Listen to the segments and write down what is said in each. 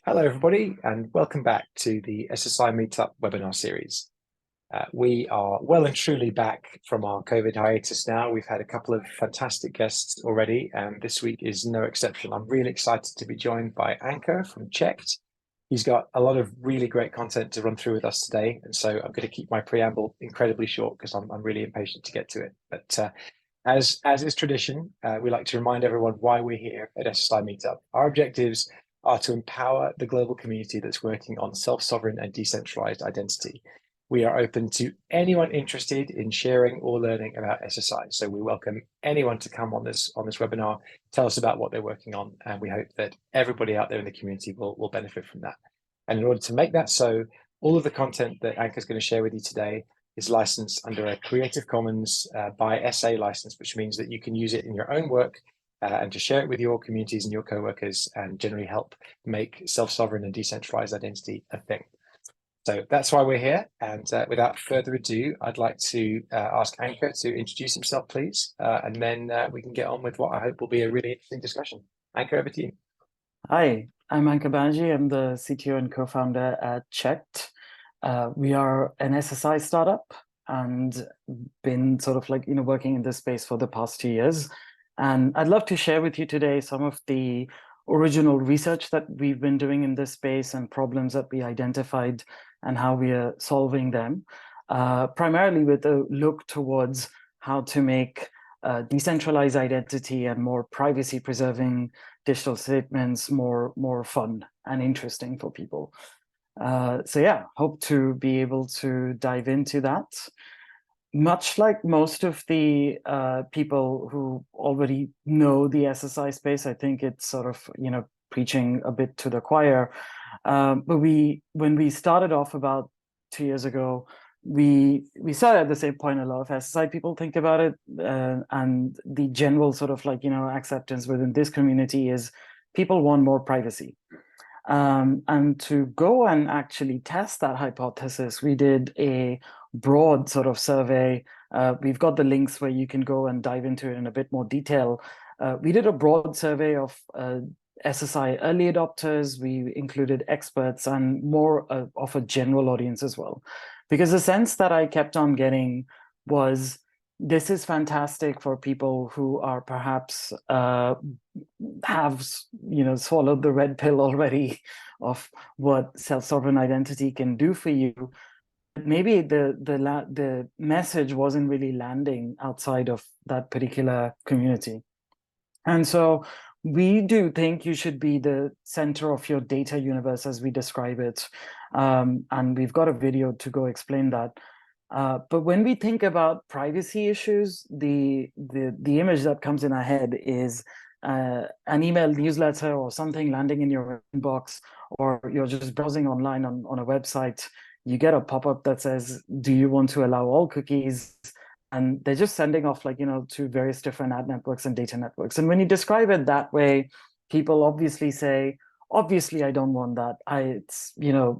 Hello, everybody, and welcome back to the SSI Meetup webinar series. We are well and truly back from our COVID hiatus now. We've had a couple of fantastic guests already, and this week is no exception. I'm really excited to be joined by Ankur from Cheqd. He's got a lot of really great content to run through with us today, and so I'm going to keep my preamble incredibly short because I'm really impatient to get to it. But as is tradition, we like to remind everyone why we're here at SSI Meetup. Our objectives are to empower the global community that's working on self-sovereign and decentralized identity. We are open to anyone interested in sharing or learning about SSI. So we welcome anyone to come on this webinar, tell us about what they're working on, and we hope that everybody out there in the community will benefit from that. And in order to make that so, all of the content that Ankur is going to share with you today is licensed under a Creative Commons by SA license, which means that you can use it in your own work and to share it with your communities and your co-workers and generally help make self-sovereign and decentralized identity a thing. So that's why we're here. And without further ado, I'd like to ask Ankur to introduce himself, please. And then we can get on with what I hope will be a really interesting discussion. Ankur, over to you. Hi, I'm Ankur Banerjee. I'm the CTO and co-founder at Cheqd. We are an SSI startup and been sort of working in this space for the past 2 years. And I'd love to share with you today some of the original research that we've been doing in this space and problems that we identified and how we are solving them, primarily with a look towards how to make decentralized identity and more privacy-preserving digital statements more fun and interesting for people. So yeah, hope to be able to dive into that. Much like most of the people who already know the SSI space, I think it's sort of, preaching a bit to the choir. But when we started off about 2 years ago, we started at the same point a lot of SSI people think about it, and the general sort of acceptance within this community is people want more privacy. And to go and actually test that hypothesis, we did a broad sort of survey. We've got the links where you can go and dive into it in a bit more detail. We did a broad survey of SSI early adopters. We included experts and more of a general audience as well. Because the sense that I kept on getting was, this is fantastic for people who are perhaps have swallowed the red pill already of what self-sovereign identity can do for you. Maybe the message wasn't really landing outside of that particular community. And so we do think you should be the center of your data universe, as we describe it. And we've got a video to go explain that. But when we think about privacy issues, the image that comes in our head is an email newsletter or something landing in your inbox, or you're just browsing online on a website. You get a pop-up that says, do you want to allow all cookies? And they're just sending off to various different ad networks and data networks. And when you describe it that way, people obviously say, obviously, I don't want that. It's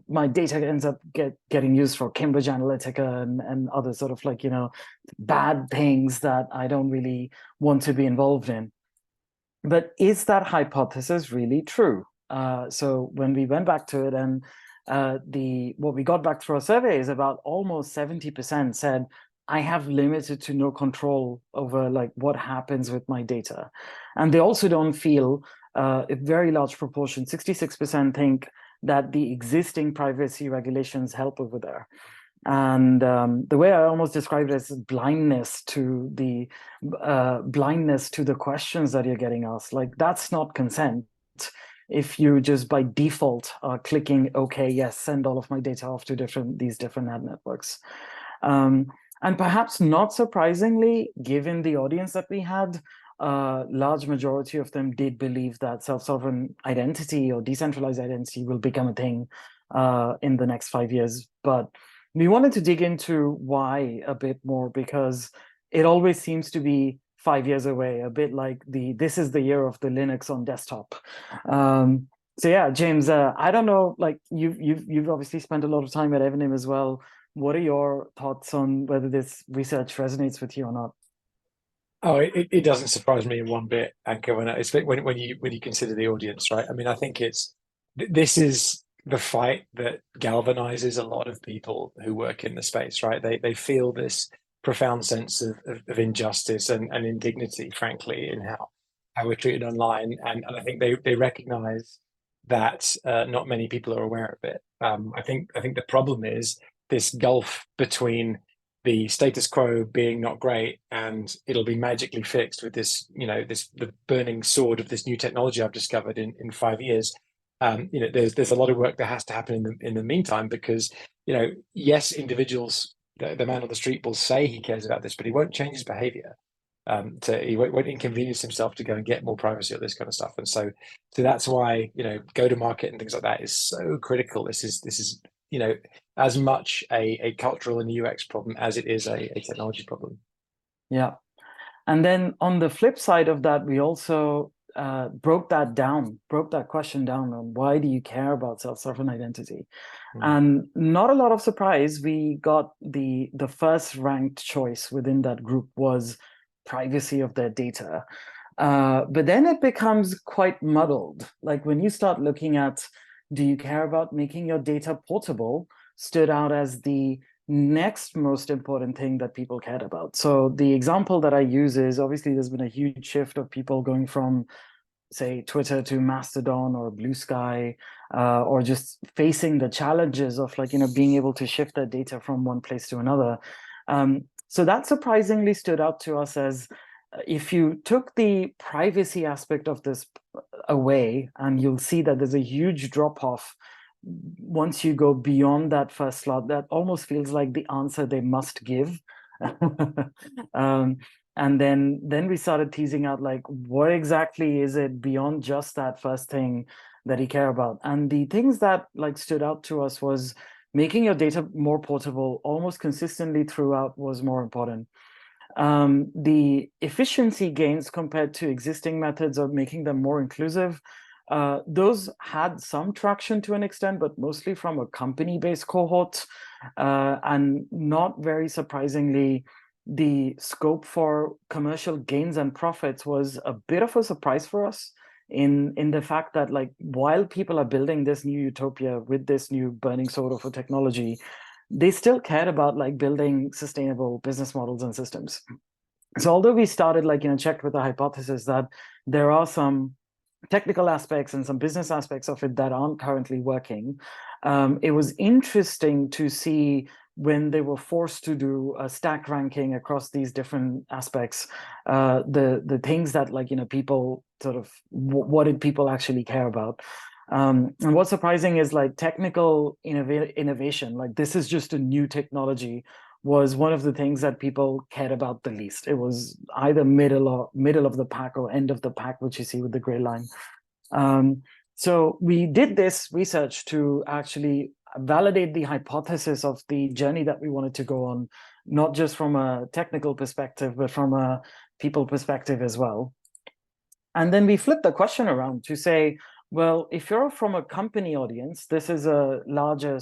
my data ends up getting used for Cambridge Analytica and other sort of bad things that I don't really want to be involved in. But is that hypothesis really true? So when we went back to it, and what we got back through our survey is about almost 70% said, I have limited to no control over what happens with my data. And they also don't feel, a very large proportion, 66% think that the existing privacy regulations help over there. And the way I almost describe it is blindness to the questions that you're getting asked. That's not consent. If you just by default are clicking, okay, yes, send all of my data off to these different ad networks. And perhaps not surprisingly, given the audience that we had, a large majority of them did believe that self-sovereign identity or decentralized identity will become a thing in the next 5 years. But we wanted to dig into why a bit more, because it always seems to be 5 years away, a bit like this is the year of the Linux on desktop. So yeah, James, I don't know, you've obviously spent a lot of time at Evening as well. What are your thoughts on whether this research resonates with you or not? Oh, it doesn't surprise me in one bit, Ankur, when you consider the audience, right? I mean, I think it's this is the fight that galvanizes a lot of people who work in the space, right? They feel this profound sense of injustice and indignity, frankly, in how we're treated online. And I think they recognize that not many people are aware of it. I think the problem is this gulf between the status quo being not great and it'll be magically fixed with this, the burning sword of this new technology I've discovered in 5 years. There's a lot of work that has to happen in the meantime because, yes, individuals, the man on the street will say he cares about this, but he won't change his behavior. He won't inconvenience himself to go and get more privacy or this kind of stuff. And so that's why, go to market and things like that is so critical. This is as much a cultural and UX problem as it is a technology problem. Yeah. And then on the flip side of that, we also broke that question down on why do you care about self-sovereign identity? And not a lot of surprise, we got the first ranked choice within that group was privacy of their data. But then it becomes quite muddled. Like when you start looking at, do you care about making your data portable, stood out as the next most important thing that people cared about. So the example that I use is obviously there's been a huge shift of people going from, say, Twitter to Mastodon or Blue Sky, or just facing the challenges of being able to shift their data from one place to another. So that surprisingly stood out to us as if you took the privacy aspect of this away, and you'll see that there's a huge drop off once you go beyond that first slot. That almost feels like the answer they must give. And then we started teasing out what exactly is it beyond just that first thing that you care about. And the things that stood out to us was making your data more portable almost consistently throughout was more important. The efficiency gains compared to existing methods of making them more inclusive, those had some traction to an extent, but mostly from a company-based cohort. And not very surprisingly, the scope for commercial gains and profits was a bit of a surprise for us in the fact that while people are building this new utopia with this new burning sword of a technology, they still cared about building sustainable business models and systems. So although we started Cheqd with the hypothesis that there are some technical aspects and some business aspects of it that aren't currently working, it was interesting to see when they were forced to do a stack ranking across these different aspects, the things that people sort of, what did people actually care about? And what's surprising is technical innovation, this is just a new technology, was one of the things that people cared about the least. It was either middle of the pack or end of the pack, which you see with the gray line. So we did this research to actually validate the hypothesis of the journey that we wanted to go on, not just from a technical perspective, but from a people perspective as well. And then we flipped the question around to say, well, if you're from a company audience, this is a larger,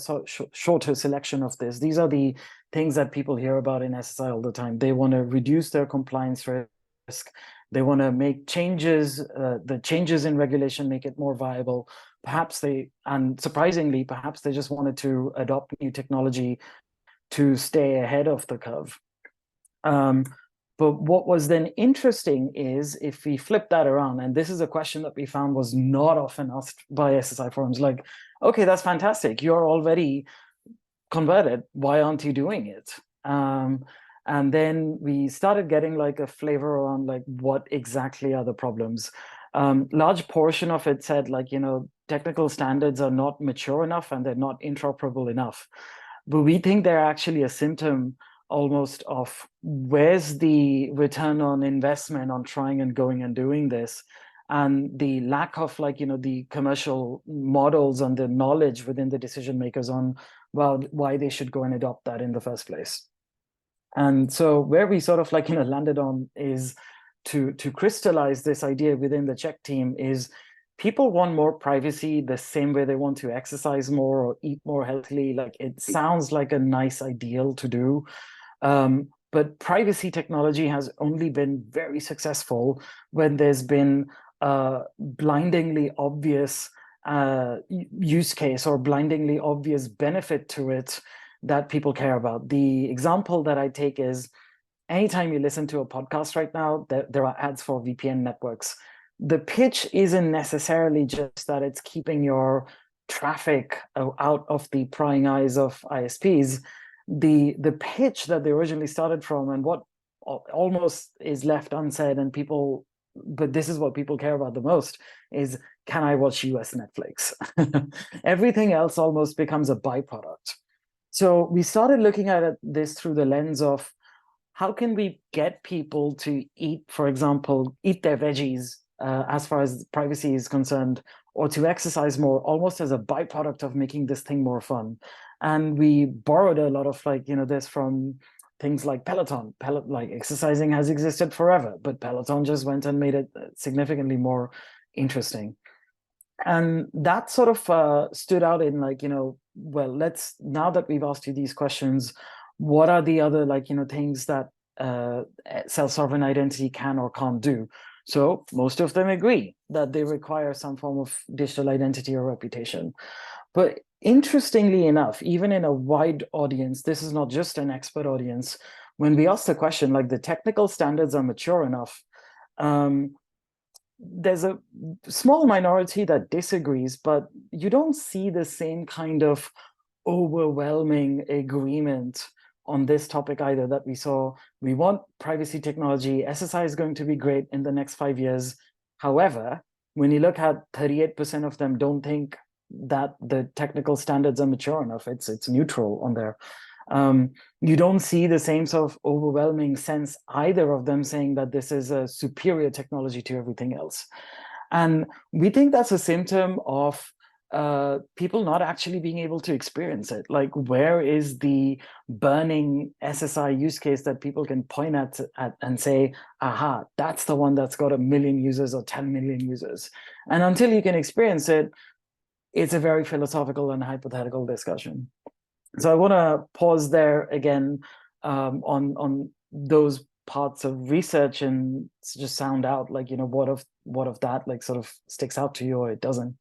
shorter selection of this. These are the things that people hear about in SSI all the time. They want to reduce their compliance risk. They want to make changes, the changes in regulation make it more viable. Perhaps and surprisingly, perhaps they just wanted to adopt new technology to stay ahead of the curve. But what was then interesting is if we flip that around, and this is a question that we found was not often asked by SSI forums, okay, that's fantastic. You're already converted. Why aren't you doing it? And then we started getting a flavor around what exactly are the problems. Large portion of it said technical standards are not mature enough and they're not interoperable enough. But we think they're actually a symptom almost of where's the return on investment on trying and going and doing this, and the lack of the commercial models and the knowledge within the decision makers on why they should go and adopt that in the first place. And so where we sort of landed on is to crystallize this idea within the Cheqd team is people want more privacy the same way they want to exercise more or eat more healthily. It sounds like a nice ideal to do. But privacy technology has only been very successful when there's been a blindingly obvious use case or blindingly obvious benefit to it that people care about. The example that I take is anytime you listen to a podcast right now, there are ads for VPN networks. The pitch isn't necessarily just that it's keeping your traffic out of the prying eyes of ISPs. The pitch that they originally started from, and what almost is left unsaid, and people, but this is what people care about the most, is can I watch US Netflix? Everything else almost becomes a byproduct. So we started looking at this through the lens of how can we get people to eat, for example, eat their veggies as far as privacy is concerned, or to exercise more, almost as a byproduct of making this thing more fun. And we borrowed a lot of this from things like Peloton. Like exercising has existed forever, but Peloton just went and made it significantly more interesting. And that sort of stood out in well, now that we've asked you these questions, what are the other things that self-sovereign identity can or can't do? So most of them agree that they require some form of digital identity or reputation. But interestingly enough, even in a wide audience, this is not just an expert audience, when we ask the question, like the technical standards are mature enough, there's a small minority that disagrees, but you don't see the same kind of overwhelming agreement on this topic either that we saw. We want privacy technology. SSI is going to be great in the next 5 years. However, when you look at 38% of them don't think that the technical standards are mature enough. It's neutral on there. You don't see the same sort of overwhelming sense either of them saying that this is a superior technology to everything else. And we think that's a symptom of people not actually being able to experience it. Like, where is the burning SSI use case that people can point at and say, aha, that's the one that's got 1 million users or 10 million users. And until you can experience it, it's a very philosophical and hypothetical discussion. So I want to pause there again on those parts of research and just sound out what of that sort of sticks out to you or it doesn't.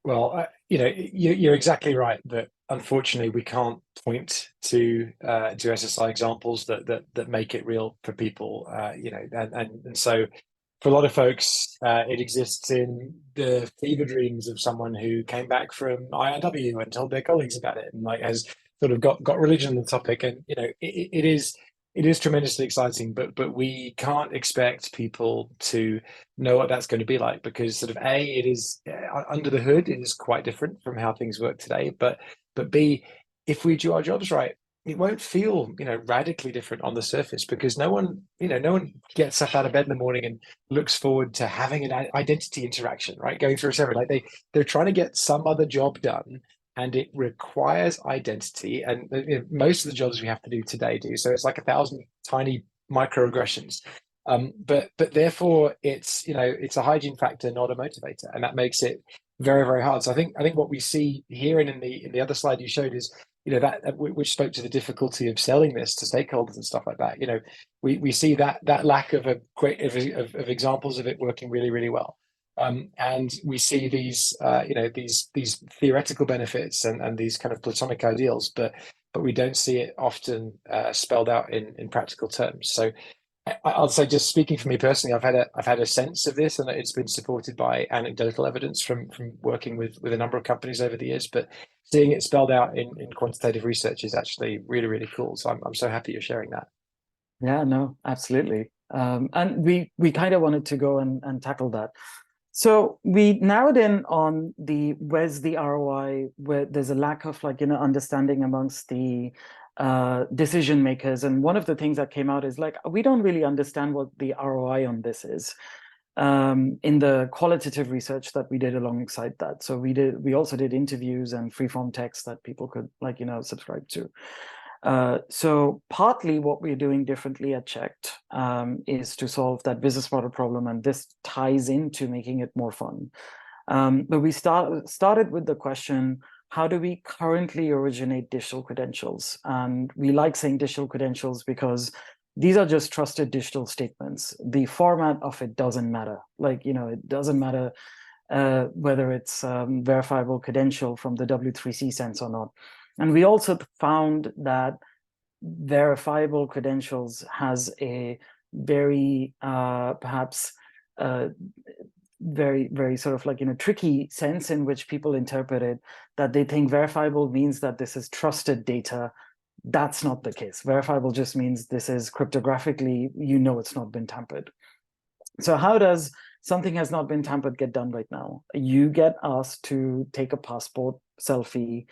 Well, you're exactly right that unfortunately we can't point to SSI examples that make it real for people. And so for a lot of folks, it exists in the fever dreams of someone who came back from IRW and told their colleagues about it and has sort of got religion on the topic. And it is tremendously exciting, but we can't expect people to know what that's going to be like, because sort of it is under the hood, it is quite different from how things work today. But B, if we do our jobs right, it won't feel radically different on the surface, because no one gets up out of bed in the morning and looks forward to having an identity interaction, right? Going through a server, they're trying to get some other job done, and it requires identity. And most of the jobs we have to do today do so. It's like 1,000 tiny microaggressions. But therefore it's it's a hygiene factor, not a motivator, and that makes it very, very hard. So I think what we see here and in the other slide you showed is that which spoke to the difficulty of selling this to stakeholders and stuff like that. We see that lack of examples of it working really, really well. And we see these these theoretical benefits and these kind of platonic ideals, but we don't see it often spelled out in practical terms. So I'll say, just speaking for me personally, I've had a sense of this, and it's been supported by anecdotal evidence from working with a number of companies over the years. But seeing it spelled out in quantitative research is actually really, really cool. So I'm so happy you're sharing that. Yeah, no, absolutely. And we kind of wanted to go and tackle that. So we narrowed in on where's the ROI, where there's a lack of understanding amongst the decision makers. And one of the things that came out is we don't really understand what the ROI on this is in the qualitative research that we did alongside that. So we also did interviews and free-form text that people could subscribe to. So partly what we're doing differently at Cheqd is to solve that business model problem, and this ties into making it more fun. But we started with the question, how do we currently originate digital credentials? And we like saying digital credentials because these are just trusted digital statements. The format of it doesn't matter. It doesn't matter whether it's verifiable credential from the W3C sense or not. And we also found that verifiable credentials has a very perhaps very, very sort of like in a tricky sense in which people interpret it, that they think verifiable means that this is trusted data. That's not the case. Verifiable just means this is cryptographically, it's not been tampered. So how does something has not been tampered get done right now? You get asked to take a passport selfie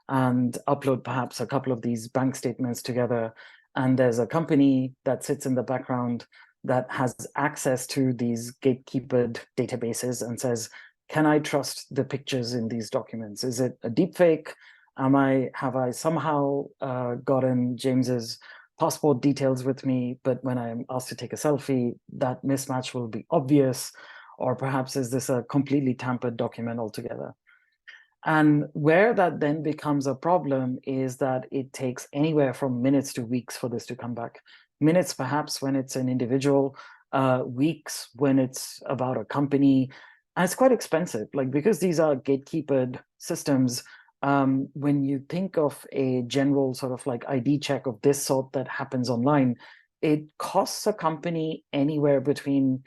and upload perhaps a couple of these bank statements together. And there's a company that sits in the background that has access to these gatekeepered databases and says, can I trust the pictures in these documents? Is it a deepfake? Have I somehow gotten James's passport details with me, but when I'm asked to take a selfie, that mismatch will be obvious? Or perhaps is this a completely tampered document altogether? And where that then becomes a problem is that it takes anywhere from minutes to weeks for this to come back. Minutes, perhaps, when it's an individual, weeks when it's about a company. And it's quite expensive, because these are gatekeepered systems. When you think of a general sort of like ID check of this sort that happens online, it costs a company anywhere between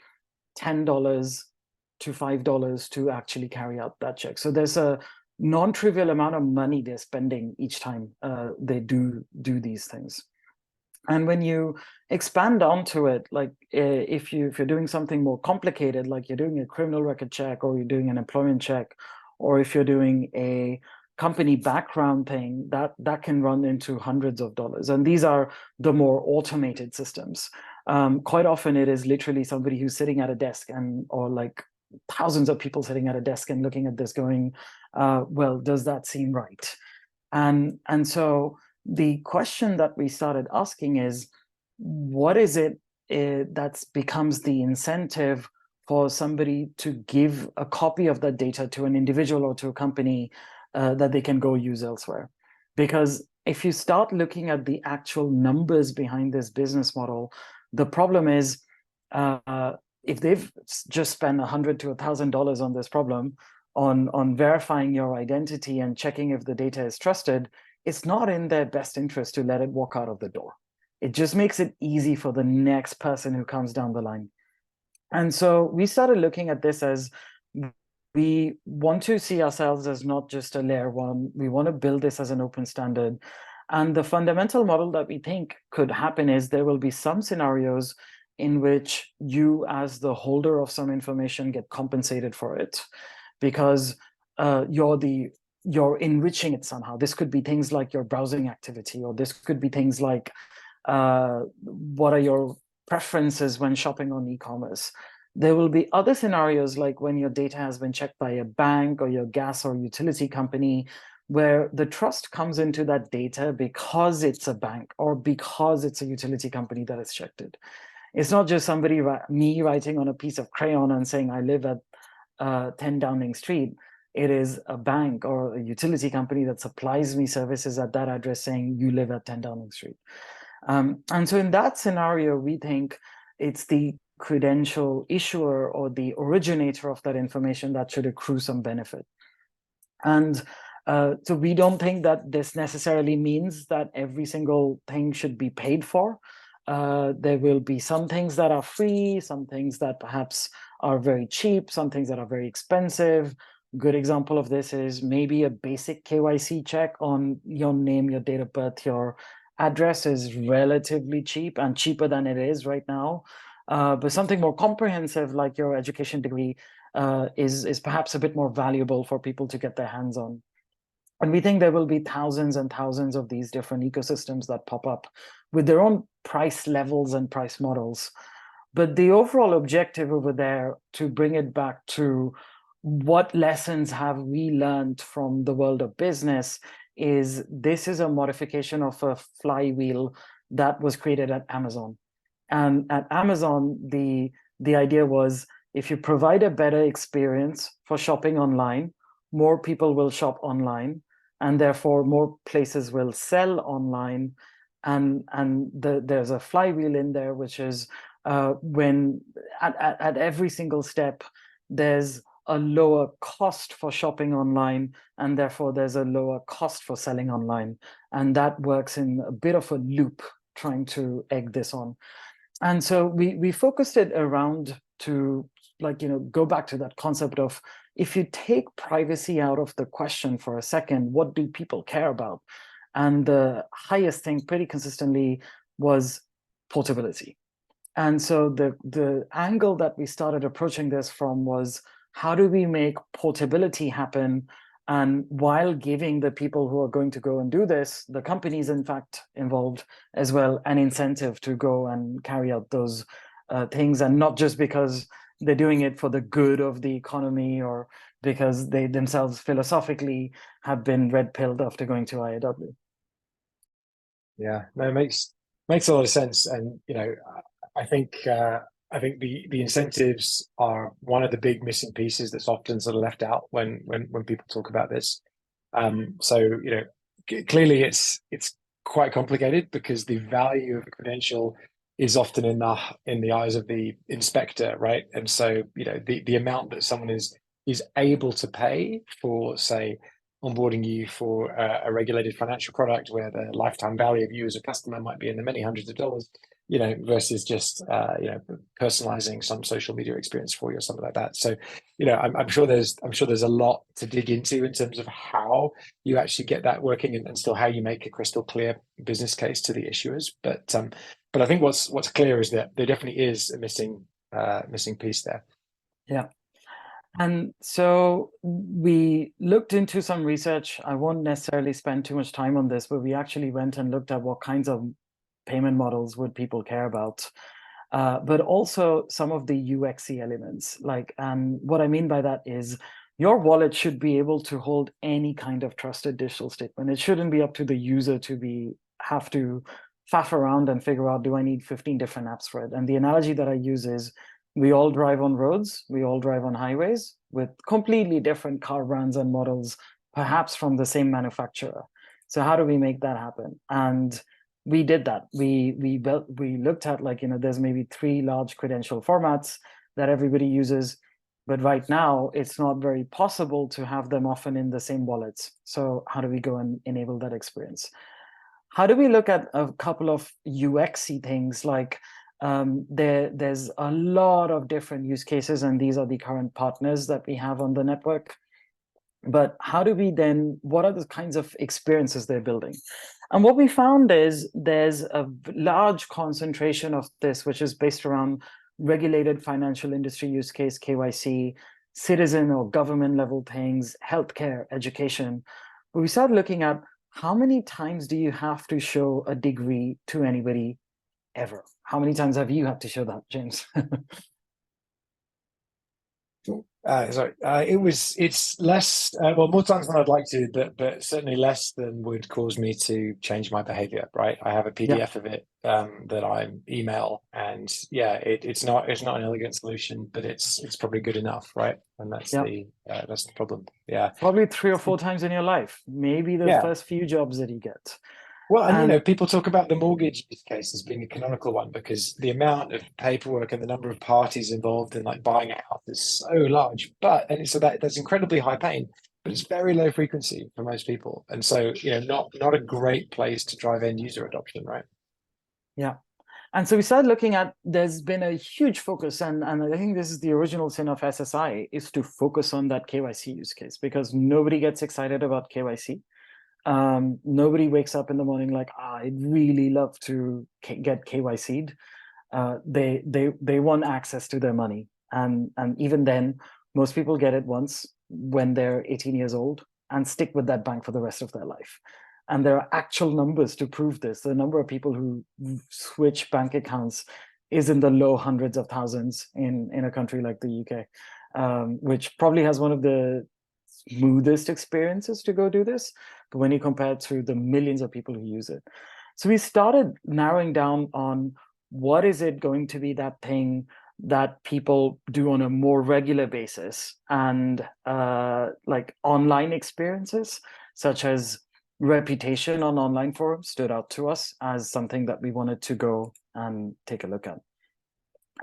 $10 to $5 to actually carry out that check. So there's a non-trivial amount of money they're spending each time they do these things. And when you expand onto it, if you're doing something more complicated, like you're doing a criminal record check, or you're doing an employment check, or if you're doing a company background thing, that can run into hundreds of dollars. And these are the more automated systems. Quite often it is literally somebody who's sitting at a desk or like thousands of people sitting at a desk and looking at this going, well, does that seem right? And so the question that we started asking is, what is it that becomes the incentive for somebody to give a copy of that data to an individual or to a company that they can go use elsewhere? Because if you start looking at the actual numbers behind this business model, the problem is if they've just spent $100 to $1,000 on this problem, on verifying your identity and checking if the data is trusted, it's not in their best interest to let it walk out of the door. It just makes it easy for the next person who comes down the line. And so we started looking at this as, we want to see ourselves as not just a layer one. We want to build this as an open standard. And the fundamental model that we think could happen is there will be some scenarios in which you, as the holder of some information, get compensated for it because you're enriching it somehow. This could be things like your browsing activity, or this could be things like what are your preferences when shopping on e-commerce. There will be other scenarios like when your data has been checked by a bank or your gas or utility company, where the trust comes into that data because it's a bank or because it's a utility company that has checked it. It's not just me writing on a piece of crayon and saying I live at 10 Downing Street. It is a bank or a utility company that supplies me services at that address saying you live at 10 Downing Street. And so in that scenario, we think it's the credential issuer or the originator of that information that should accrue some benefit. And so we don't think that this necessarily means that every single thing should be paid for. There will be some things that are free, some things that perhaps are very cheap, some things that are very expensive. Good example of this is maybe a basic KYC check on your name, your date of birth, your address is relatively cheap and cheaper than it is right now. But something more comprehensive like your education degree is perhaps a bit more valuable for people to get their hands on. And we think there will be thousands and thousands of these different ecosystems that pop up with their own price levels and price models. But the overall objective over there, to bring it back to what lessons have we learned from the world of business, is this is a modification of a flywheel that was created at Amazon. And at Amazon, the idea was, if you provide a better experience for shopping online, more people will shop online, and therefore more places will sell online. And there's a flywheel in there, which is when at every single step, there's a lower cost for shopping online, and therefore there's a lower cost for selling online. And that works in a bit of a loop trying to egg this on. And so we focused it around to, like, go back to that concept of, if you take privacy out of the question for a second, what do people care about? And the highest thing pretty consistently was portability. And so the angle that we started approaching this from was, how do we make portability happen? And while giving the people who are going to go and do this, the companies in fact involved as well, an incentive to go and carry out those things, and not just because they're doing it for the good of the economy or because they themselves philosophically have been red-pilled after going to IAW. Yeah, no, it makes a lot of sense. And I think the incentives are one of the big missing pieces that's often sort of left out when people talk about this. So clearly it's quite complicated, because the value of a credential is often in the eyes of the inspector, right? And so the amount that someone is able to pay for, say, onboarding you for a regulated financial product, where the lifetime value of you as a customer might be in the many hundreds of dollars, versus just personalizing some social media experience for you or something like that. So I'm sure there's a lot to dig into in terms of how you actually get that working, and still how you make a crystal clear business case to the issuers. But I think what's clear is that there definitely is a missing piece there. Yeah. And so we looked into some research. I won't necessarily spend too much time on this, but we actually went and looked at what kinds of payment models would people care about, but also some of the UXy elements. And what I mean by that is, your wallet should be able to hold any kind of trusted digital statement. It shouldn't be up to the user to have to faff around and figure out, do I need 15 different apps for it? And the analogy that I use is, we all drive on roads, we all drive on highways with completely different car brands and models, perhaps from the same manufacturer. So how do we make that happen? And we did that. We looked at, there's maybe 3 large credential formats that everybody uses, but right now it's not very possible to have them often in the same wallets. So how do we go and enable that experience? How do we look at a couple of UXy things, like there's a lot of different use cases, and these are the current partners that we have on the network. But how do we then, what are the kinds of experiences they're building? And what we found is there's a large concentration of this, which is based around regulated financial industry use case, KYC, citizen or government level things, healthcare, education. But we started looking at, how many times do you have to show a degree to anybody ever? How many times have you had to show that, James? It's less, well, more times than I'd like to, but certainly less than would cause me to change my behavior, right? I have a PDF of it that I email, and it's not an elegant solution, but it's probably good enough, right? And that's the problem. Yeah, probably 3 or 4 times in your life, maybe the first few jobs that you get. Well, and people talk about the mortgage use case as being a canonical one, because the amount of paperwork and the number of parties involved in buying a house is so large. So that's incredibly high pain, but it's very low frequency for most people, and so not a great place to drive end user adoption, right? Yeah. And so we started looking at, there's been a huge focus, and I think this is the original sin of SSI, is to focus on that KYC use case, because nobody gets excited about KYC. Nobody wakes up in the morning like, I'd really love to get KYC'd. They want access to their money, and even then, most people get it once when they're 18 years old and stick with that bank for the rest of their life. And there are actual numbers to prove this. The number of people who switch bank accounts is in the low hundreds of thousands in a country like the UK, which probably has one of the smoothest experiences to go do this when you compare to the millions of people who use it. So we started narrowing down on, what is it going to be that thing that people do on a more regular basis, and online experiences such as reputation on online forums stood out to us as something that we wanted to go and take a look at.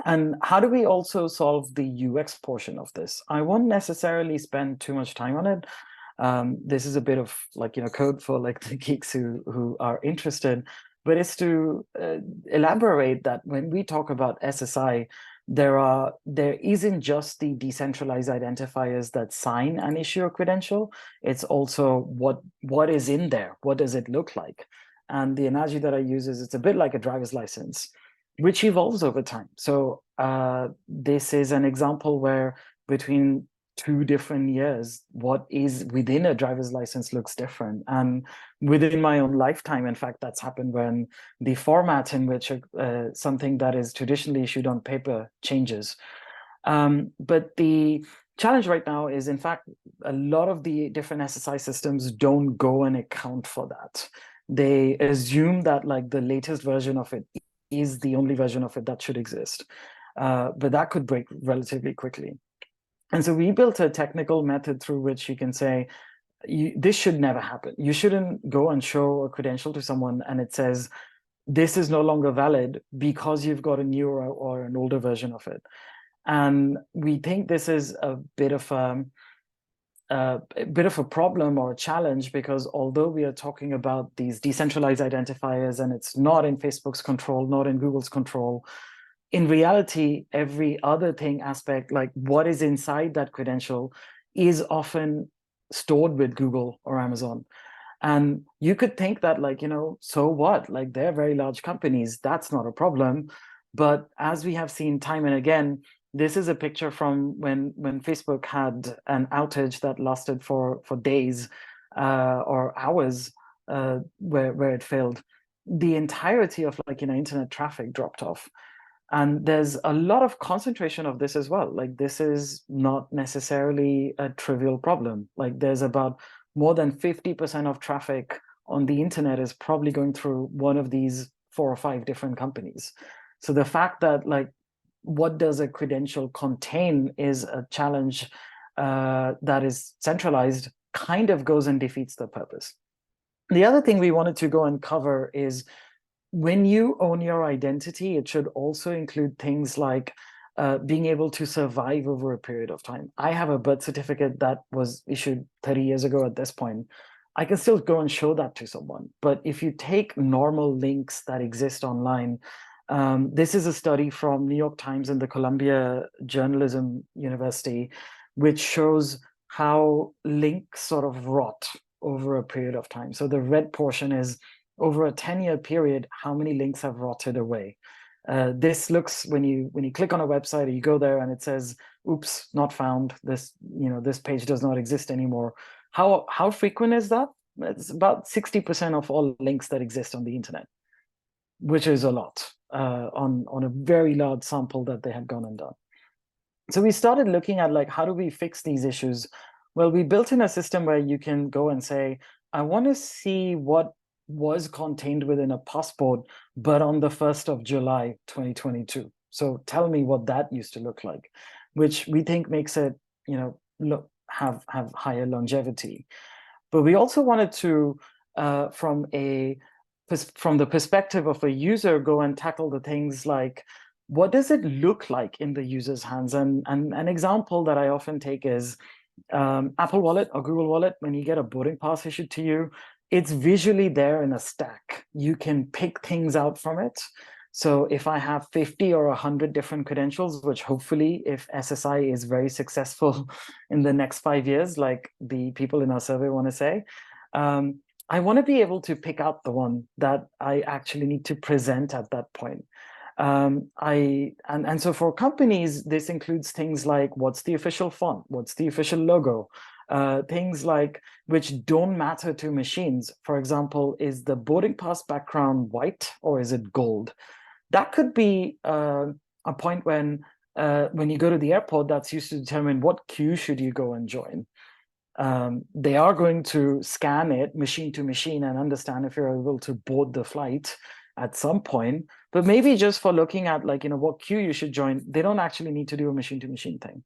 And how do we also solve the UX portion of this? I won't necessarily spend too much time on it. This is a bit of like, code for like the geeks who are interested, but it's to elaborate that when we talk about SSI, there isn't just the decentralized identifiers that sign and issue a credential. It's also what is in there. What does it look like? And the analogy that I use is it's a bit like a driver's license, which evolves over time. So this is an example where between 2 different years, what is within a driver's license looks different. And within my own lifetime, in fact, that's happened when the format in which something that is traditionally issued on paper changes. But the challenge right now is, in fact, a lot of the different SSI systems don't go and account for that. They assume that like the latest version of it is the only version of it that should exist. But that could break relatively quickly. And so we built a technical method through which you can say, this should never happen. You shouldn't go and show a credential to someone and it says, this is no longer valid because you've got a newer or an older version of it. And we think this is a bit of a problem or a challenge, because although we are talking about these decentralized identifiers and it's not in Facebook's control, not in Google's control, in reality, every other aspect, like what is inside that credential, is often stored with Google or Amazon. And you could think that like, so what? Like they're very large companies, that's not a problem. But as we have seen time and again, this is a picture from when Facebook had an outage that lasted for days or hours, where it failed. The entirety of like, internet traffic dropped off. And there's a lot of concentration of this as well. Like this is not necessarily a trivial problem. Like there's about more than 50% of traffic on the internet is probably going through one of these 4 or 5 different companies. So the fact that like, what does a credential contain is a challenge that is centralized, kind of goes and defeats the purpose. The other thing we wanted to go and cover is, when you own your identity, it should also include things like being able to survive over a period of time. I have a birth certificate that was issued 30 years ago at this point. I can still go and show that to someone. But if you take normal links that exist online, this is a study from New York Times and the Columbia Journalism University, which shows how links sort of rot over a period of time. So the red portion is over a 10-year period, how many links have rotted away. This looks, when you click on a website or you go there and it says, oops, not found, this page does not exist anymore. How frequent is that? It's about 60% of all links that exist on the internet, which is a lot on a very large sample that they had gone and done. So we started looking at like, how do we fix these issues? Well, we built in a system where you can go and say, I want to see what was contained within a passport, but on the 1st of July, 2022. So tell me what that used to look like, which we think makes it, have higher longevity. But we also wanted to, from the perspective of a user, go and tackle the things like, what does it look like in the user's hands? And an example that I often take is Apple Wallet or Google Wallet. When you get a boarding pass issued to you, it's visually there in a stack. You can pick things out from it. So if I have 50 or 100 different credentials, which hopefully, if SSI is very successful in the next 5 years, like the people in our survey want to say, I want to be able to pick out the one that I actually need to present at that point. And so for companies, this includes things like, what's the official font? What's the official logo? Things like, which don't matter to machines. For example, is the boarding pass background white or is it gold? That could be a point when you go to the airport, that's used to determine what queue should you go and join. They are going to scan it machine to machine and understand if you're able to board the flight at some point, but maybe just for looking at like, what queue you should join, they don't actually need to do a machine to machine thing.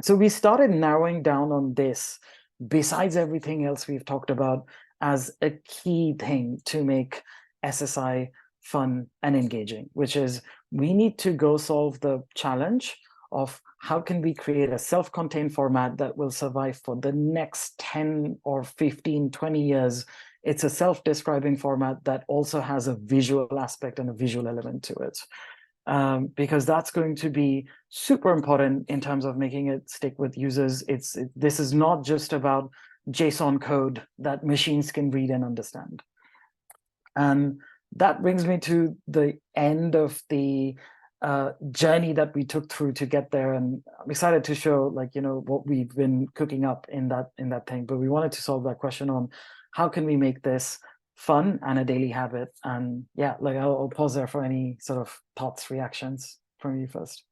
So we started narrowing down on this, besides everything else we've talked about, as a key thing to make SSI fun and engaging, which is, we need to go solve the challenge of how can we create a self-contained format that will survive for the next 10 or 15, 20 years. It's a self-describing format that also has a visual aspect and a visual element to it. Because that's going to be super important in terms of making it stick with users. This is not just about JSON code that machines can read and understand. And that brings me to the end of the journey that we took through to get there. And I'm excited to show, like, you know, what we've been cooking up in that thing. But we wanted to solve that question on how can we make this fun and a daily habit. And yeah, like I'll pause there for any sort of thoughts, reactions from you first.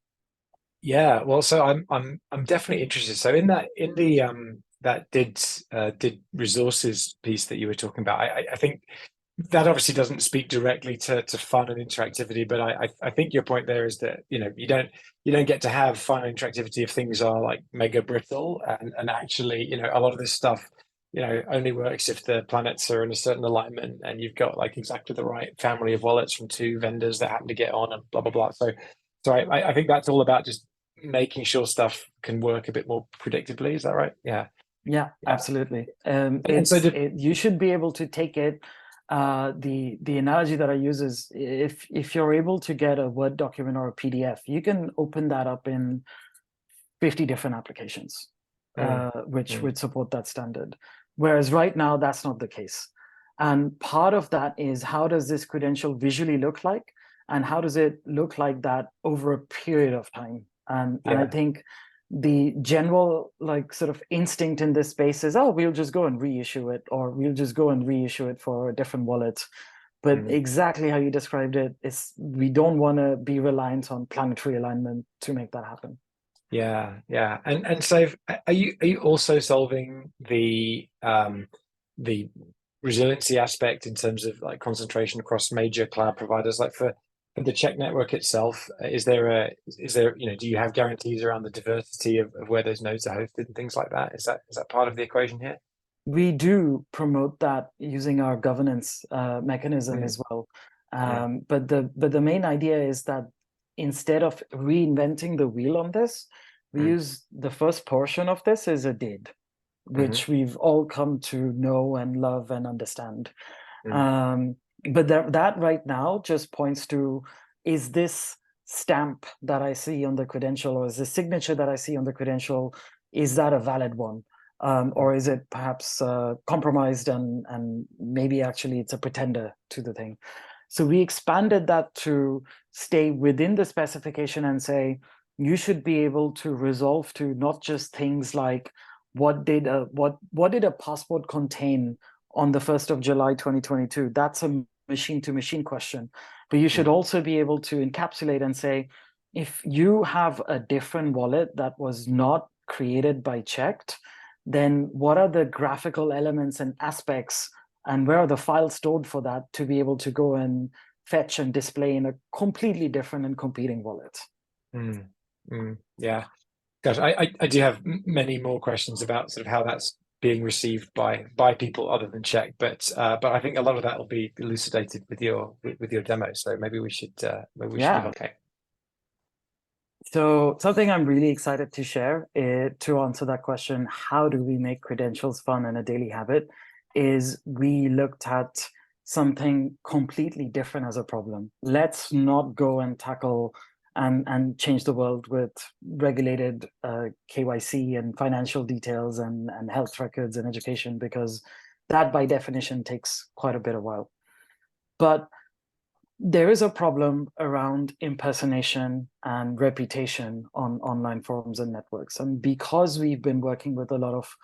Yeah, well, so I'm definitely interested. So in the that did resources piece that you were talking about, I think that obviously doesn't speak directly to fun and interactivity, but I think your point there is that, you know, you don't get to have fun and interactivity if things are like mega brittle, and actually, you know, a lot of this stuff, you know, only works if the planets are in a certain alignment and you've got like exactly the right family of wallets from two vendors that happen to get on and blah blah blah. So I think that's all about just making sure stuff can work a bit more predictably. Is that right? Yeah. Yeah, Yeah. absolutely. And so You should be able to take it. The analogy that I use is if you're able to get a Word document or a PDF, you can open that up in 50 different applications, which would support that standard. Whereas right now, that's not the case. And part of that is, how does this credential visually look like? And how does it look like that over a period of time? And I think the general like sort of instinct in this space is, oh, we'll just go and reissue it, or we'll just go and reissue it for a different wallet. But exactly how you described it is, we don't want to be reliant on planetary alignment to make that happen. Yeah, yeah. And so are you also solving the resiliency aspect in terms of like concentration across major cloud providers? Like for the Cheqd network itself, is there, you know, do you have guarantees around the diversity of where those nodes are hosted and things like that? Is that part of the equation here? We do promote that using our governance mechanism as well. But the main idea is that instead of reinventing the wheel on this, we use the first portion of this as a did, which we've all come to know and love and understand. But that right now just points to, is this stamp that I see on the credential, or is the signature that I see on the credential, is that a valid one? Or is it perhaps compromised and maybe actually it's a pretender to the thing? So we expanded that to stay within the specification and say, you should be able to resolve to not just things like, what did a passport contain on the 1st of July 2022? That's a machine-to-machine question. But you should also be able to encapsulate and say, if you have a different wallet that was not created by Cheqd, then what are the graphical elements and aspects, and where are the files stored for that to be able to go and fetch and display in a completely different and competing wallet? Yeah. Gosh, I do have many more questions about sort of how that's being received by people other than Cheqd, but I think a lot of that will be elucidated with your demo. So maybe we should move on. Okay. So something I'm really excited to share to answer that question, how do we make credentials fun and a daily habit, is we looked at something completely different as a problem. Let's not go and tackle and change the world with regulated KYC and financial details and health records and education, because that by definition takes quite a bit of while. But there is a problem around impersonation and reputation on online forums and networks. And because we've been working with a lot of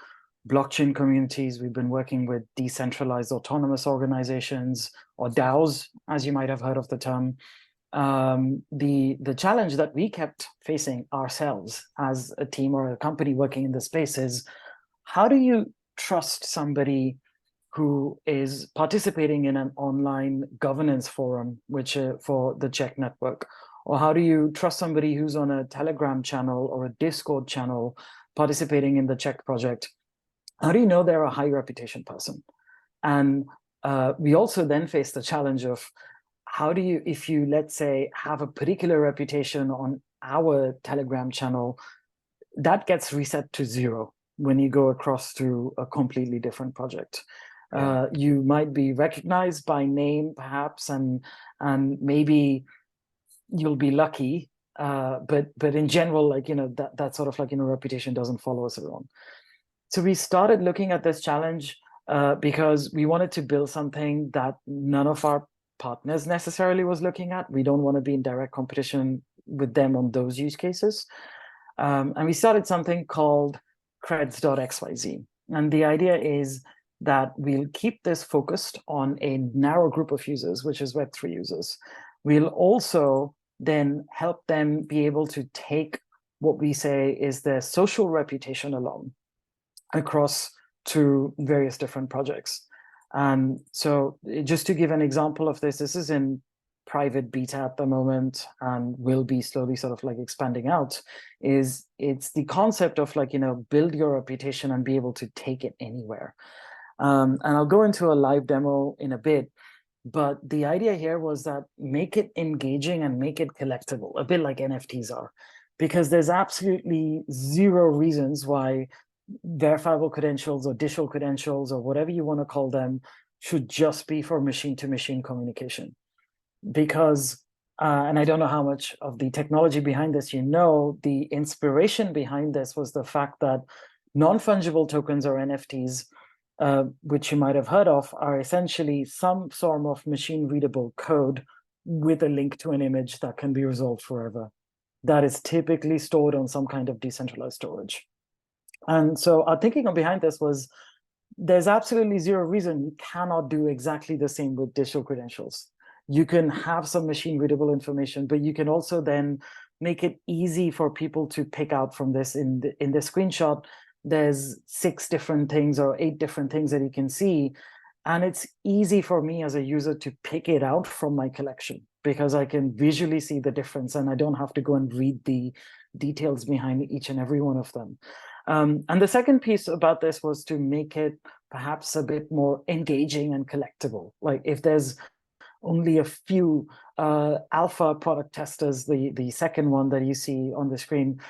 blockchain communities, we've been working with decentralized autonomous organizations, or DAOs, as you might have heard of the term. The challenge that we kept facing ourselves as a team or a company working in the space is, how do you trust somebody who is participating in an online governance forum, which for the Cheqd network? Or how do you trust somebody who's on a Telegram channel or a Discord channel participating in the Cheqd project? How do you know they're a high reputation person? And we also then face the challenge of, how do you, if you, let's say, have a particular reputation on our Telegram channel, that gets reset to 0 when you go across to a completely different project. Yeah. You might be recognized by name, perhaps, and maybe you'll be lucky. But in general, like, that sort of, like, reputation doesn't follow us around. So we started looking at this challenge because we wanted to build something that none of our partners necessarily was looking at. We don't want to be in direct competition with them on those use cases. And we started something called creds.xyz. And the idea is that we'll keep this focused on a narrow group of users, which is Web3 users. We'll also then help them be able to take what we say is their social reputation along across to various different projects. And so just to give an example of this, this is in private beta at the moment and will be slowly sort of like expanding out. It's the concept of, like, build your reputation and be able to take it anywhere. And I'll go into a live demo in a bit, but the idea here was that make it engaging and make it collectible, a bit like NFTs are, because there's absolutely zero reasons why verifiable credentials or digital credentials or whatever you want to call them should just be for machine-to-machine communication. Because, and I don't know how much of the technology behind this the inspiration behind this was the fact that non-fungible tokens, or NFTs, which you might have heard of, are essentially some form of machine-readable code with a link to an image that can be resolved forever. That is typically stored on some kind of decentralized storage. And so our thinking behind this was there's absolutely zero reason you cannot do exactly the same with digital credentials. You can have some machine readable information, but you can also then make it easy for people to pick out from this. In the screenshot, there's 6 different things or 8 different things that you can see. And it's easy for me as a user to pick it out from my collection because I can visually see the difference and I don't have to go and read the details behind each and every one of them. And the second piece about this was to make it perhaps a bit more engaging and collectible. Like, if there's only a few alpha product testers, the second one that you see on the screen,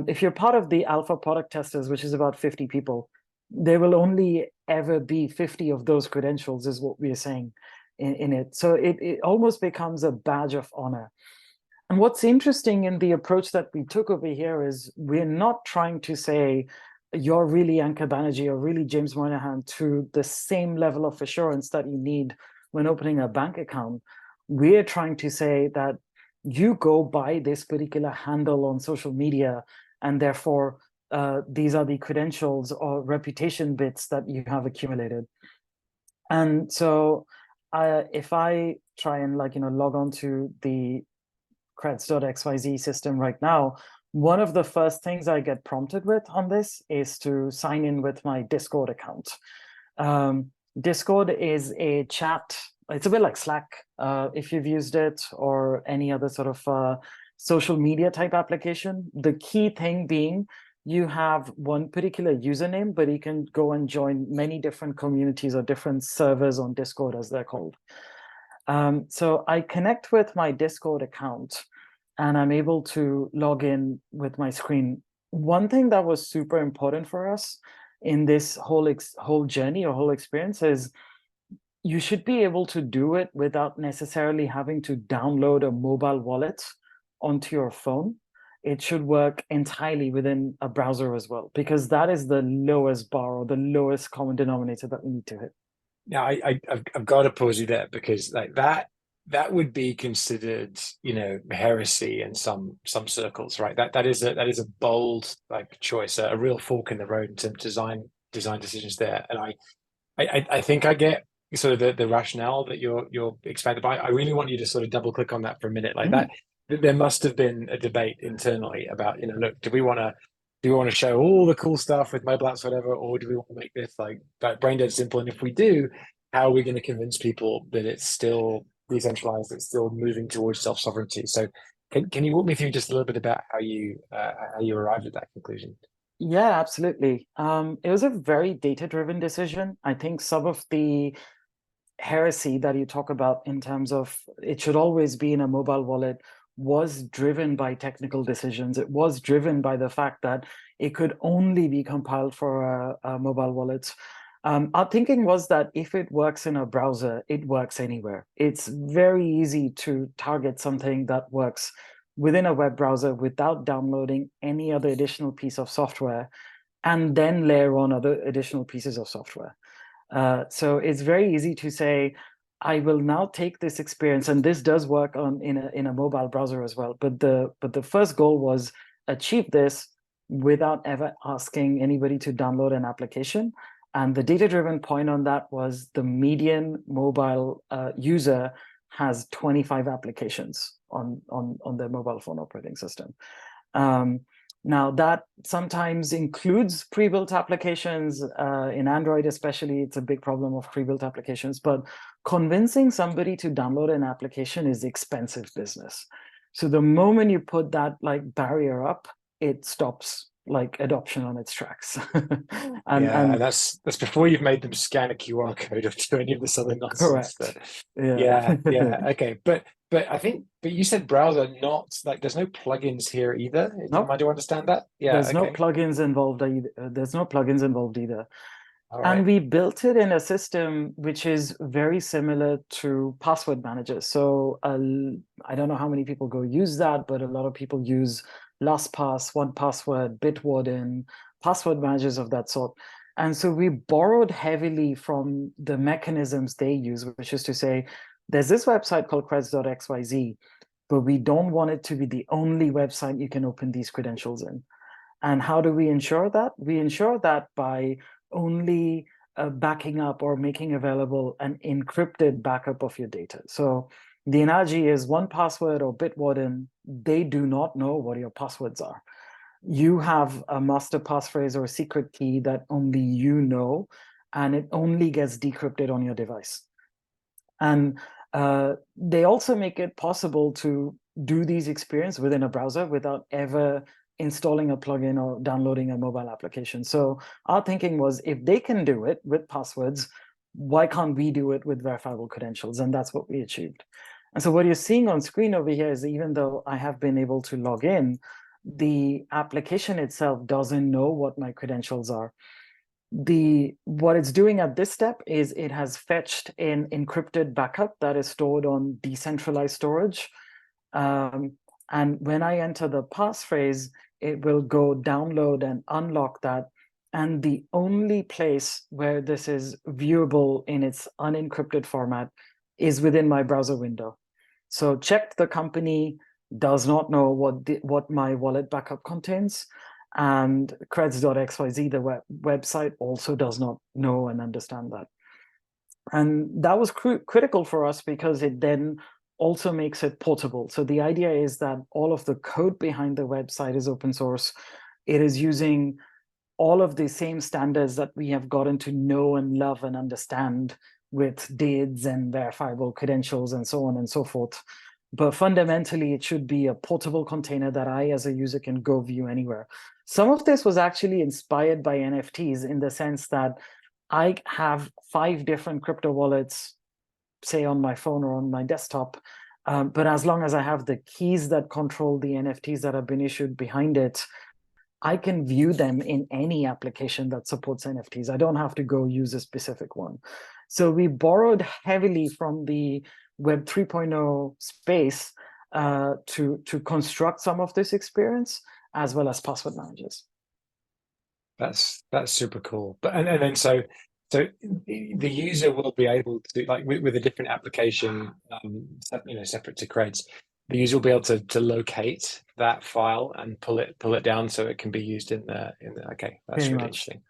if you're part of the alpha product testers, which is about 50 people, there will only ever be 50 of those credentials, is what we're saying in it. So it almost becomes a badge of honor. And what's interesting in the approach that we took over here is we're not trying to say you're really Ankur Banerjee or really James Moynihan to the same level of assurance that you need when opening a bank account. We're trying to say that you go by this particular handle on social media, and therefore these are the credentials or reputation bits that you have accumulated. And so if I try and log on to the creds.xyz system right now, one of the first things I get prompted with on this is to sign in with my Discord account. Discord is a chat, it's a bit like Slack, if you've used it, or any other sort of social media type application. The key thing being you have one particular username, but you can go and join many different communities or different servers on Discord, as they're called. So I connect with my Discord account and I'm able to log in with my screen. One thing that was super important for us in this whole journey or whole experience is you should be able to do it without necessarily having to download a mobile wallet onto your phone. It should work entirely within a browser as well, because that is the lowest bar or the lowest common denominator that we need to hit. Now, I've got to pause you there, because like that would be considered, heresy in some circles, right? That is a bold choice, a real fork in the road in terms of design decisions there. And I think I get sort of the rationale that you're expanded by. I really want you to sort of double click on that for a minute, like that. There must have been a debate internally about, look, do we want to show all the cool stuff with mobile apps, whatever, or do we want to make this like brain dead simple? And if we do, how are we going to convince people that it's still decentralized, it's still moving towards self-sovereignty? So can you walk me through just a little bit about how you arrived at that conclusion? Yeah, absolutely. It was a very data-driven decision. I think some of the heresy that you talk about in terms of it should always be in a mobile wallet was driven by technical decisions. It was driven by the fact that it could only be compiled for a mobile wallet. Our thinking was that if it works in a browser, it works anywhere. It's very easy to target something that works within a web browser without downloading any other additional piece of software, and then layer on other additional pieces of software. So it's very easy to say, I will now take this experience, and this does work on in a mobile browser as well. But the first goal was achieve this without ever asking anybody to download an application. And the data-driven point on that was the median mobile user has 25 applications on their mobile phone operating system. Now, that sometimes includes pre-built applications. In Android especially, it's a big problem of pre-built applications. But convincing somebody to download an application is expensive business. So the moment you put that like barrier up, it stops like adoption on its tracks. And that's before you've made them scan a QR code or do any of this other nonsense. Correct. Yeah, okay. But you said browser, not like there's no plugins here either. Nope. Am I to understand that? Yeah, There's no plugins involved either. All And right. we built it in a system which is very similar to password managers. So I don't know how many people go use that, but a lot of people use LastPass, 1Password, Bitwarden, password managers of that sort. And so we borrowed heavily from the mechanisms they use, which is to say, there's this website called creds.xyz, but we don't want it to be the only website you can open these credentials in. And how do we ensure that? We ensure that by only backing up or making available an encrypted backup of your data. So the analogy is 1Password or Bitwarden, they do not know what your passwords are. You have a master passphrase or a secret key that only you know, and it only gets decrypted on your device. And they also make it possible to do these experiences within a browser without ever installing a plugin or downloading a mobile application. So our thinking was, if they can do it with passwords, why can't we do it with verifiable credentials? And that's what we achieved. And so what you're seeing on screen over here is, even though I have been able to log in, the application itself doesn't know what my credentials are. What it's doing at this step is it has fetched an encrypted backup that is stored on decentralized storage. And when I enter the passphrase, it will go download and unlock that. And the only place where this is viewable in its unencrypted format is within my browser window. So Cheqd, the company, does not know what my wallet backup contains. And creds.xyz, the website, also does not know and understand that. And that was critical for us because it then also makes it portable. So the idea is that all of the code behind the website is open source. It is using all of the same standards that we have gotten to know and love and understand with DIDs and verifiable credentials and so on and so forth. But fundamentally, it should be a portable container that I, as a user, can go view anywhere. Some of this was actually inspired by NFTs, in the sense that I have 5 different crypto wallets, say on my phone or on my desktop. But as long as I have the keys that control the NFTs that have been issued behind it, I can view them in any application that supports NFTs. I don't have to go use a specific one. So we borrowed heavily from the Web 3.0 space to construct some of this experience, as well as password managers. That's super cool. But and then so the user will be able to, like with a different application, separate to Creds, the user will be able to locate that file and pull it down so it can be used in the okay, that's really interesting.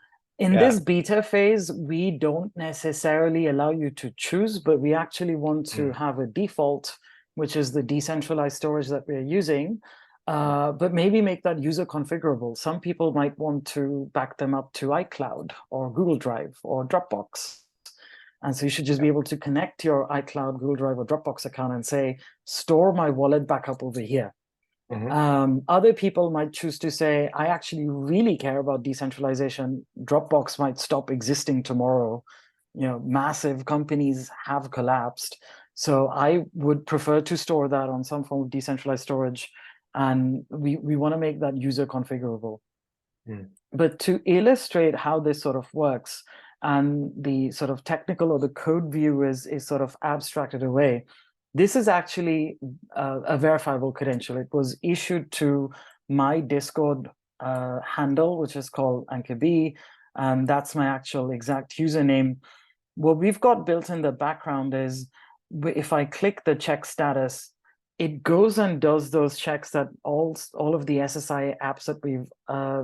In this beta phase, we don't necessarily allow you to choose, but we actually want to have a default, which is the decentralized storage that we're using, but maybe make that user configurable. Some people might want to back them up to iCloud or Google Drive or Dropbox. And so you should just be able to connect your iCloud, Google Drive, or Dropbox account and say, store my wallet backup over here. Other people might choose to say, I actually really care about decentralization. Dropbox might stop existing tomorrow. massive companies have collapsed. So I would prefer to store that on some form of decentralized storage, and we want to make that user configurable. But to illustrate how this sort of works, and the sort of technical or the code view is sort of abstracted away, this is actually a verifiable credential. It was issued to my Discord handle, which is called Ankur B, and that's my actual exact username. What we've got built in the background is, if I click the check status, it goes and does those checks that all of the SSI apps that we've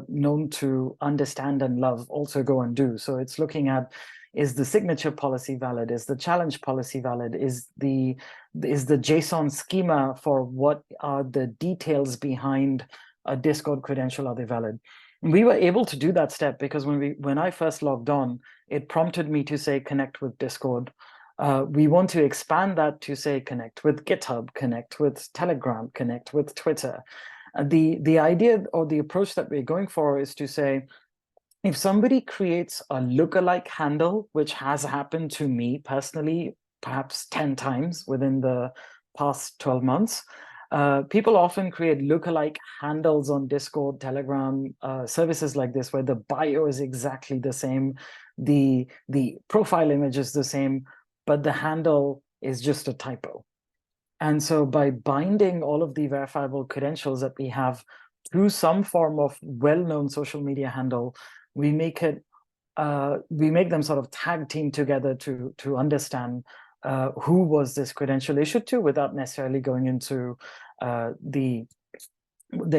known to understand and love also go and do. So it's looking at, is the signature policy valid? Is the challenge policy valid? Is the JSON schema for what are the details behind a Discord credential, are they valid? And we were able to do that step because when I first logged on, it prompted me to say connect with Discord. We want to expand that to say connect with GitHub, connect with Telegram, connect with Twitter. The idea or the approach that we're going for is to say, if somebody creates a lookalike handle, which has happened to me personally, perhaps 10 times within the past 12 months, people often create lookalike handles on Discord, Telegram, services like this, where the bio is exactly the same, the profile image is the same, but the handle is just a typo. And so by binding all of the verifiable credentials that we have through some form of well-known social media handle, we make them sort of tag team together to understand who was this credential issued to, without necessarily going into their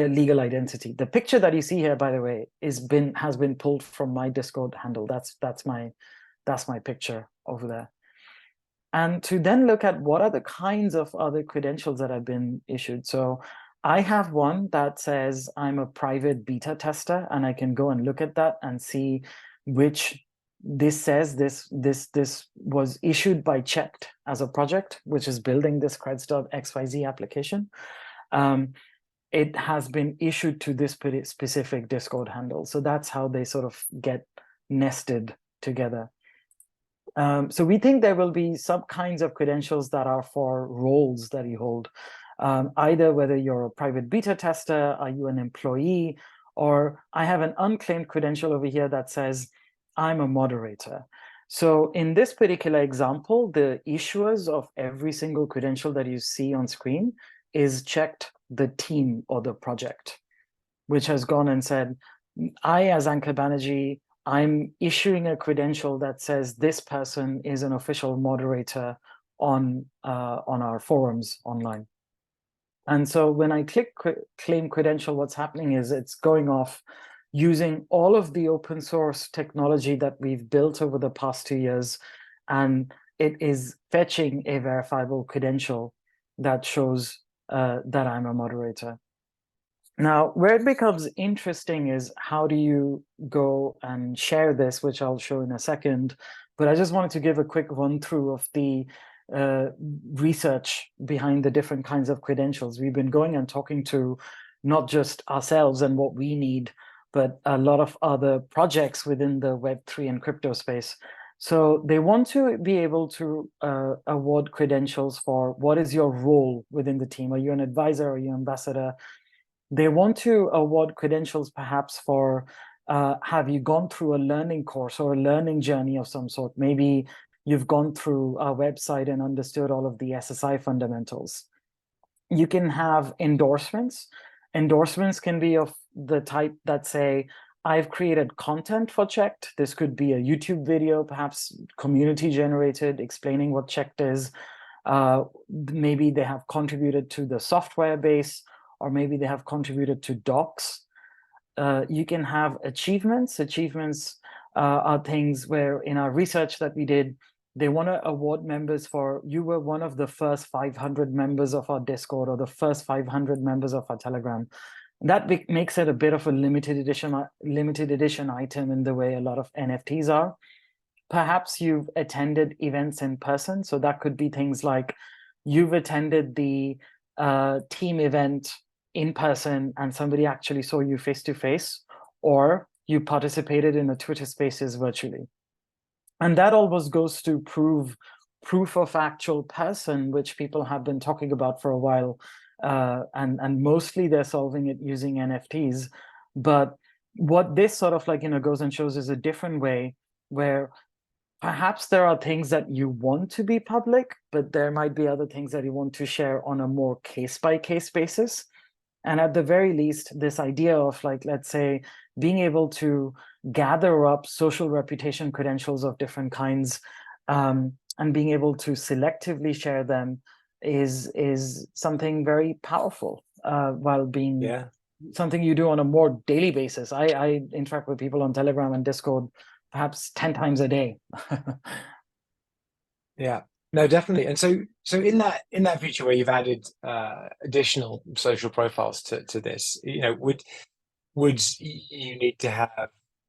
legal identity. The picture that you see here, by the way, has been pulled from my Discord handle. That's my picture over there. And to then look at what are the kinds of other credentials that have been issued. So I have one that says I'm a private beta tester, and I can go and look at that and see which this says this was issued by Cheqd as a project, which is building this creds.xyz application. It has been issued to this specific Discord handle. So that's how they sort of get nested together. So we think there will be some kinds of credentials that are for roles that you hold, either whether you're a private beta tester, are you an employee, or I have an unclaimed credential over here that says I'm a moderator. So in this particular example, the issuers of every single credential that you see on screen is Cheqd, the team or the project, which has gone and said, I, as Ankur Banerjee, I'm issuing a credential that says this person is an official moderator on our forums online. And so when I click claim credential, what's happening is it's going off using all of the open source technology that we've built over the past 2 years, and it is fetching a verifiable credential that shows that I'm a moderator. Now, where it becomes interesting is how do you go and share this, which I'll show in a second. But I just wanted to give a quick run through of the research behind the different kinds of credentials. We've been going and talking to not just ourselves and what we need, but a lot of other projects within the Web3 and crypto space. So they want to be able to award credentials for what is your role within the team. Are you an advisor? Are you an ambassador? They want to award credentials perhaps for, have you gone through a learning course or a learning journey of some sort? Maybe you've gone through our website and understood all of the SSI fundamentals. You can have endorsements. Endorsements can be of the type that say, I've created content for Cheqd. This could be a YouTube video, perhaps community generated, explaining what Cheqd is. Maybe they have contributed to the software base, or maybe they have contributed to docs. You can have achievements. Achievements are things where in our research that we did, they want to award members for, you were one of the first 500 members of our Discord or the first 500 members of our Telegram. That makes it a bit of a limited edition item in the way a lot of NFTs are. Perhaps you've attended events in person. So that could be things like you've attended the team event in person and somebody actually saw you face to face, or you participated in a Twitter Spaces virtually. And that always goes to proof of actual person, which people have been talking about for a while. And mostly they're solving it using NFTs. But what this sort of like, goes and shows is a different way where perhaps there are things that you want to be public, but there might be other things that you want to share on a more case-by-case basis. And at the very least, this idea of like, let's say, being able to gather up social reputation credentials of different kinds, and being able to selectively share them is something very powerful, while being something you do on a more daily basis. I interact with people on Telegram and Discord perhaps 10 times a day. Yeah, no, definitely. And so in that feature where you've added additional social profiles to this, would you need to have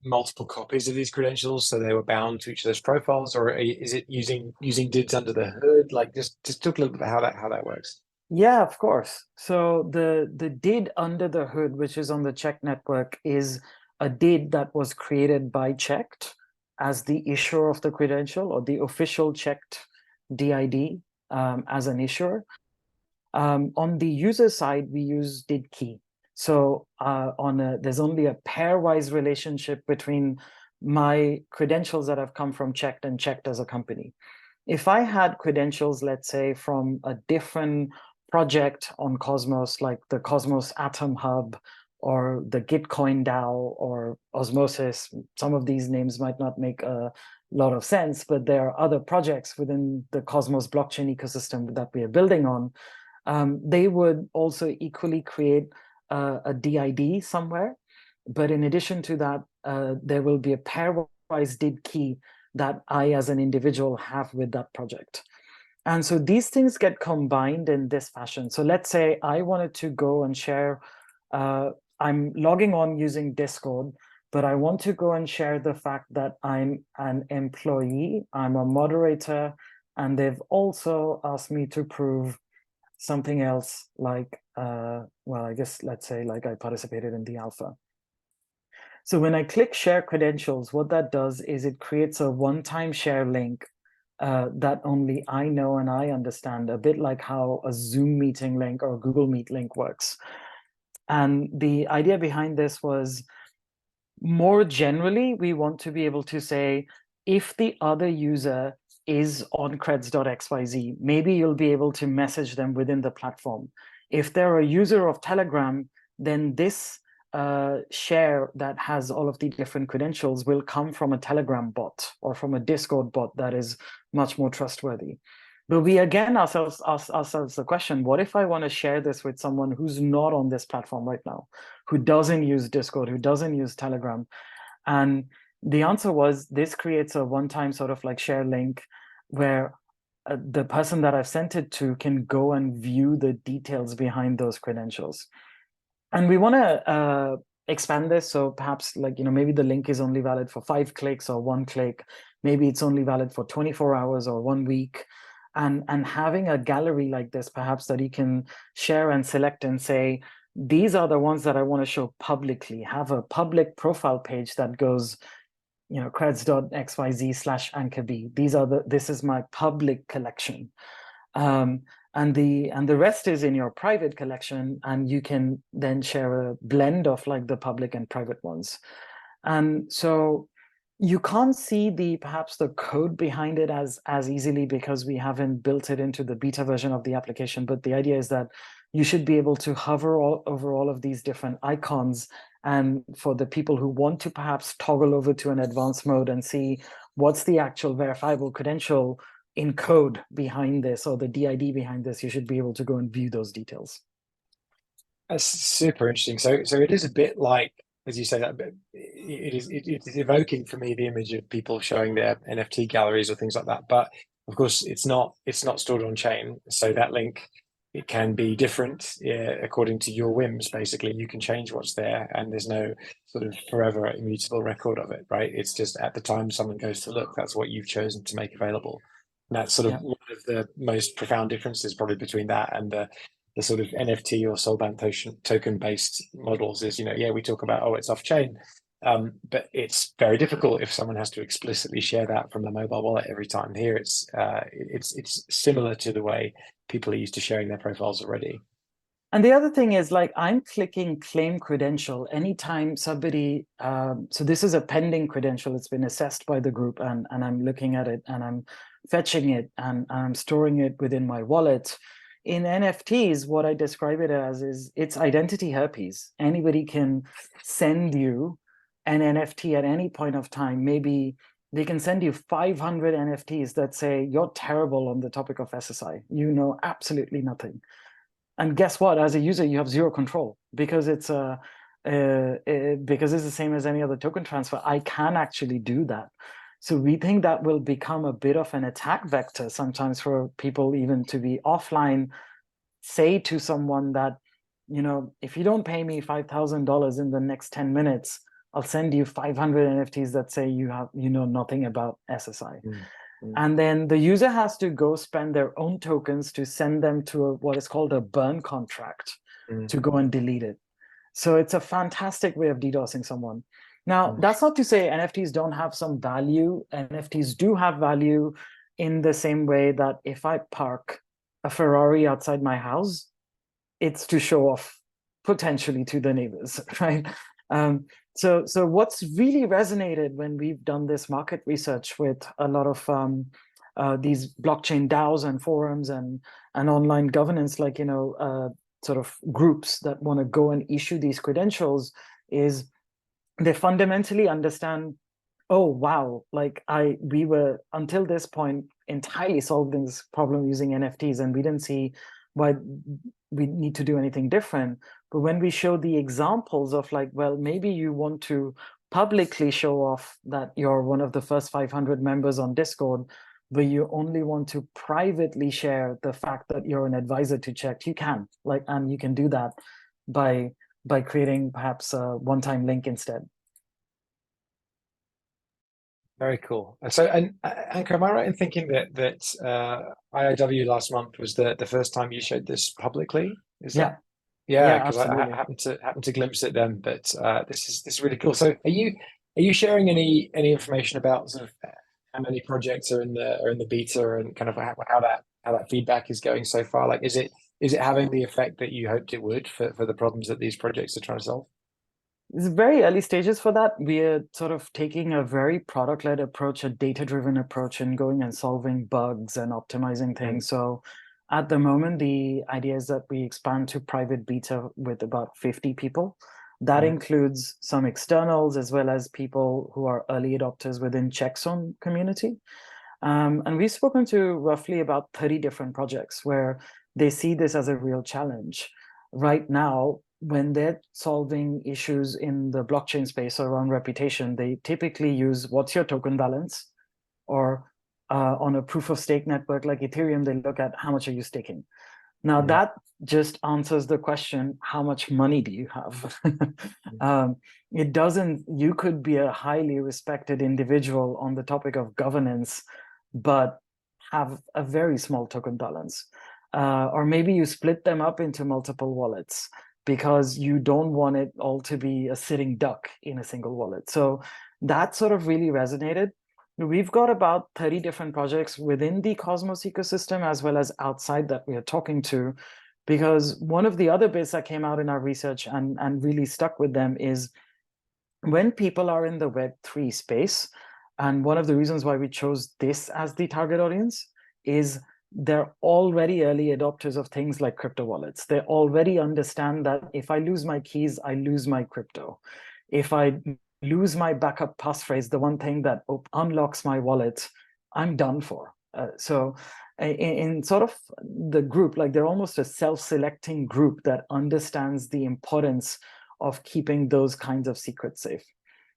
multiple copies of these credentials so they were bound to each of those profiles, or is it using DIDs under the hood? Like, just talk a little bit about how that works. Yeah, of course. So the DID under the hood, which is on the Cheqd network, is a DID that was created by Cheqd as the issuer of the credential, or the official Cheqd DID, as an issuer. On the user side, we use DID key. So there's only a pairwise relationship between my credentials that have come from Cheqd and Cheqd as a company. If I had credentials, let's say, from a different project on Cosmos, like the Cosmos Atom Hub or the Gitcoin DAO or Osmosis, some of these names might not make a lot of sense, but there are other projects within the Cosmos blockchain ecosystem that we are building on. They would also equally create a DID somewhere. But in addition to that, there will be a pairwise DID key that I as an individual have with that project. And so these things get combined in this fashion. So let's say I wanted to go and share, I'm logging on using Discord, but I want to go and share the fact that I'm an employee, I'm a moderator, and they've also asked me to prove something else like, well, I guess let's say like I participated in the alpha. So when I click share credentials, what that does is it creates a one-time share link that only I know and I understand, a bit like how a Zoom meeting link or a Google Meet link works. And the idea behind this was, more generally, we want to be able to say, if the other user is on creds.xyz, maybe you'll be able to message them within the platform. If they're a user of Telegram, then this share that has all of the different credentials will come from a Telegram bot or from a Discord bot that is much more trustworthy. But we again ask ourselves the question, what if I want to share this with someone who's not on this platform right now, who doesn't use Discord, who doesn't use Telegram? And the answer was, this creates a one-time sort of like share link where the person that I've sent it to can go and view the details behind those credentials. And we want to expand this. So perhaps like, maybe the link is only valid for 5 clicks or 1 click. Maybe it's only valid for 24 hours or 1 week. And having a gallery like this, perhaps that you can share and select and say, these are the ones that I want to show publicly. Have a public profile page that goes, creds.xyz/AnkurB. This is my public collection. And the rest is in your private collection, and you can then share a blend of like the public and private ones. And so you can't see perhaps the code behind it as easily because we haven't built it into the beta version of the application. But the idea is that you should be able to hover over all of these different icons. And for the people who want to perhaps toggle over to an advanced mode and see what's the actual verifiable credential in code behind this, or the DID behind this, you should be able to go and view those details. That's super interesting. So it is a bit like, as you say, that it's evoking for me the image of people showing their NFT galleries or things like that. But of course, it's not stored on chain. So that link, it can be different according to your whims. Basically, you can change what's there, and there's no sort of forever immutable record of it, right? It's just at the time someone goes to look, that's what you've chosen to make available. And that's sort of one of the most profound differences probably between that and the sort of NFT or soulbound token based models is, we talk about, oh, it's off chain. But it's very difficult if someone has to explicitly share that from the mobile wallet every time. Here, it's similar to the way people are used to sharing their profiles already. And the other thing is, like, I'm clicking claim credential anytime somebody, so this is a pending credential. It's been assessed by the group, and I'm looking at it and I'm fetching it and I'm storing it within my wallet. In NFTs, what I describe it as is it's identity herpes. Anybody can send you an NFT at any point of time. Maybe they can send you 500 NFTs that say you're terrible on the topic of SSI. You know absolutely nothing. And guess what? As a user, you have zero control because it's because it's the same as any other token transfer. I can actually do that. So we think that will become a bit of an attack vector sometimes for people even to be offline, say to someone that, you know, if you don't pay me $5,000 in the next 10 minutes, I'll send you 500 NFTs that say you know nothing about SSI. And then the user has to go spend their own tokens to send them to what is called a burn contract to go and delete it. So it's a fantastic way of DDoSing someone. Now, that's not to say NFTs don't have some value. NFTs do have value in the same way that if I park a Ferrari outside my house, it's to show off potentially to the neighbors, right? So what's really resonated when we've done this market research with a lot of these blockchain DAOs and forums and online governance, like, you know, sort of groups that want to go and issue these credentials, is they fundamentally understand, oh, wow, like we were until this point entirely solving this problem using NFTs, and we didn't see why we need to do anything different. But when we show the examples of, like, well, maybe you want to publicly show off that you're one of the first 500 members on Discord, but you only want to privately share the fact that you're an advisor to Cheqd, you can, like, and you can do that by creating perhaps a one-time link instead. Very cool. And so, Ankur, am I right in thinking that IIW last month was the first time you showed this publicly? Is that? Yeah, because I happened to glimpse it then. But this is really cool. So, are you sharing any information about sort of how many projects are in the beta and kind of how that feedback is going so far? Like, is it having the effect that you hoped it would for the problems that these projects are trying to solve? It's very early stages for that. We're sort of taking a very product-led approach, a data-driven approach, and going and solving bugs and optimizing things. So at the moment, the idea is that we expand to private beta with about 50 people. That includes some externals as well as people who are early adopters within Cheqd community. And we've spoken to roughly about 30 different projects where they see this as a real challenge. Right now, when they're solving issues in the blockchain space around reputation, they typically use what's your token balance, or on a proof of stake network like Ethereum, they look at how much are you staking. Now that just answers the question, how much money do you have? It doesn't, you could be a highly respected individual on the topic of governance, but have a very small token balance. Or maybe you split them up into multiple wallets because you don't want it all to be a sitting duck in a single wallet. So that sort of really resonated. We've got about 30 different projects within the Cosmos ecosystem as well as outside that we are talking to, because one of the other bits that came out in our research and really stuck with them is when people are in the Web3 space, and one of the reasons why we chose this as the target audience is they're already early adopters of things like crypto wallets. They already understand that if I lose my keys, I lose my crypto. If I lose my backup passphrase, the one thing that unlocks my wallet, I'm done for. So in sort of the group, like they're almost a self-selecting group that understands the importance of keeping those kinds of secrets safe.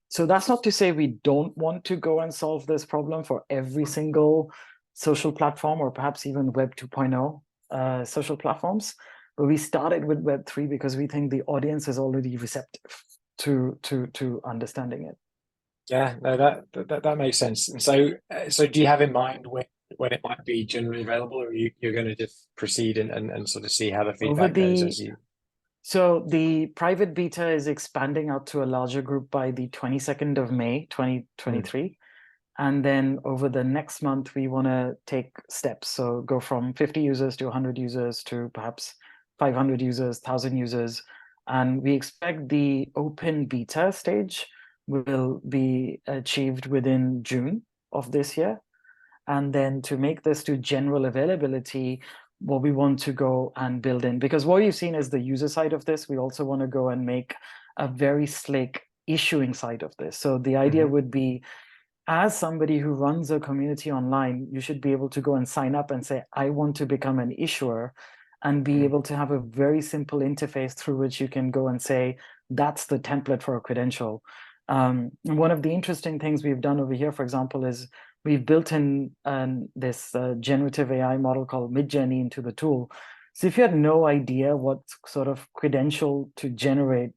So that's not to say we don't want to go and solve this problem for every single social platform, or perhaps even Web 2.0 social platforms. But we started with Web 3 because we think the audience is already receptive to understanding it. Yeah, no, that makes sense. And so do you have in mind when it might be generally available, or you're going to just proceed and sort of see how the feedback goes as you? So the private beta is expanding out to a larger group by the 22nd of May, Mm. 2023. And then over the next month, we want to take steps. So go from 50 users to 100 users to perhaps 500 users, 1,000 users. And we expect the open beta stage will be achieved within June of this year. And then to make this to general availability, what we want to go and build in, because what you've seen is the user side of this, we also want to go and make a very slick issuing side of this. So the idea would be, as somebody who runs a community online, you should be able to go and sign up and say, I want to become an issuer, and be able to have a very simple interface through which you can go and say, that's the template for a credential. And one of the interesting things we've done over here, for example, is we've built in this generative AI model called Midjourney into the tool. So if you had no idea what sort of credential to generate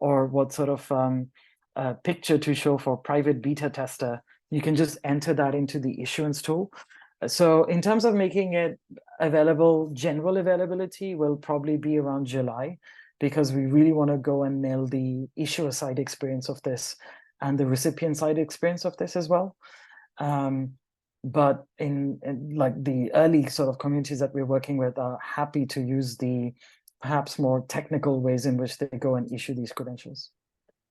or what sort of picture to show for private beta tester, you can just enter that into the issuance tool. So in terms of making it available, general availability will probably be around July, because we really want to go and nail the issuer side experience of this and the recipient side experience of this as well. But in like the early sort of communities that we're working with are happy to use the perhaps more technical ways in which they go and issue these credentials.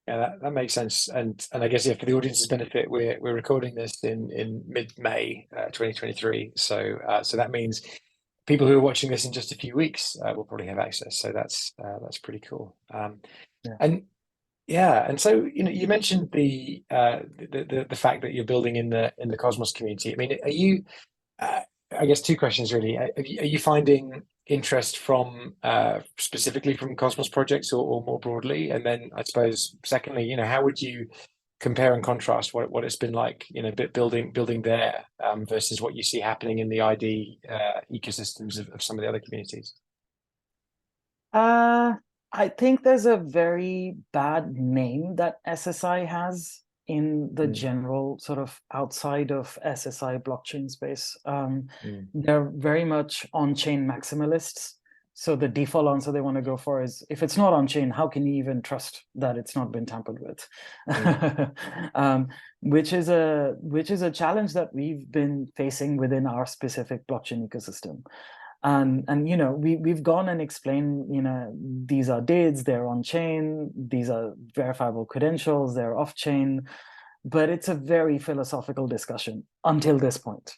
Yeah, that makes sense. And I guess, yeah, for the audience's benefit, we're recording this in mid-May 2023. So that means people who are watching this in just a few weeks will probably have access. So that's pretty cool. Yeah. And yeah, and so you mentioned the fact that you're building in the Cosmos community. I mean, are you I guess two questions really. Are you finding interest from specifically from Cosmos projects or more broadly? And then I suppose secondly, how would you compare and contrast what it's been like, building there versus what you see happening in the ID ecosystems of some of the other communities? I think there's a very bad name that SSI has in the Mm, general sort of outside of SSI blockchain space. mm, They're very much on-chain maximalists. So the default answer they want to go for is, if it's not on-chain, how can you even trust that it's not been tampered with? mm, Which is a challenge that we've been facing within our specific blockchain ecosystem. And we've gone and explained, these are DIDs, they're on chain, these are verifiable credentials, they're off chain, but it's a very philosophical discussion until this point.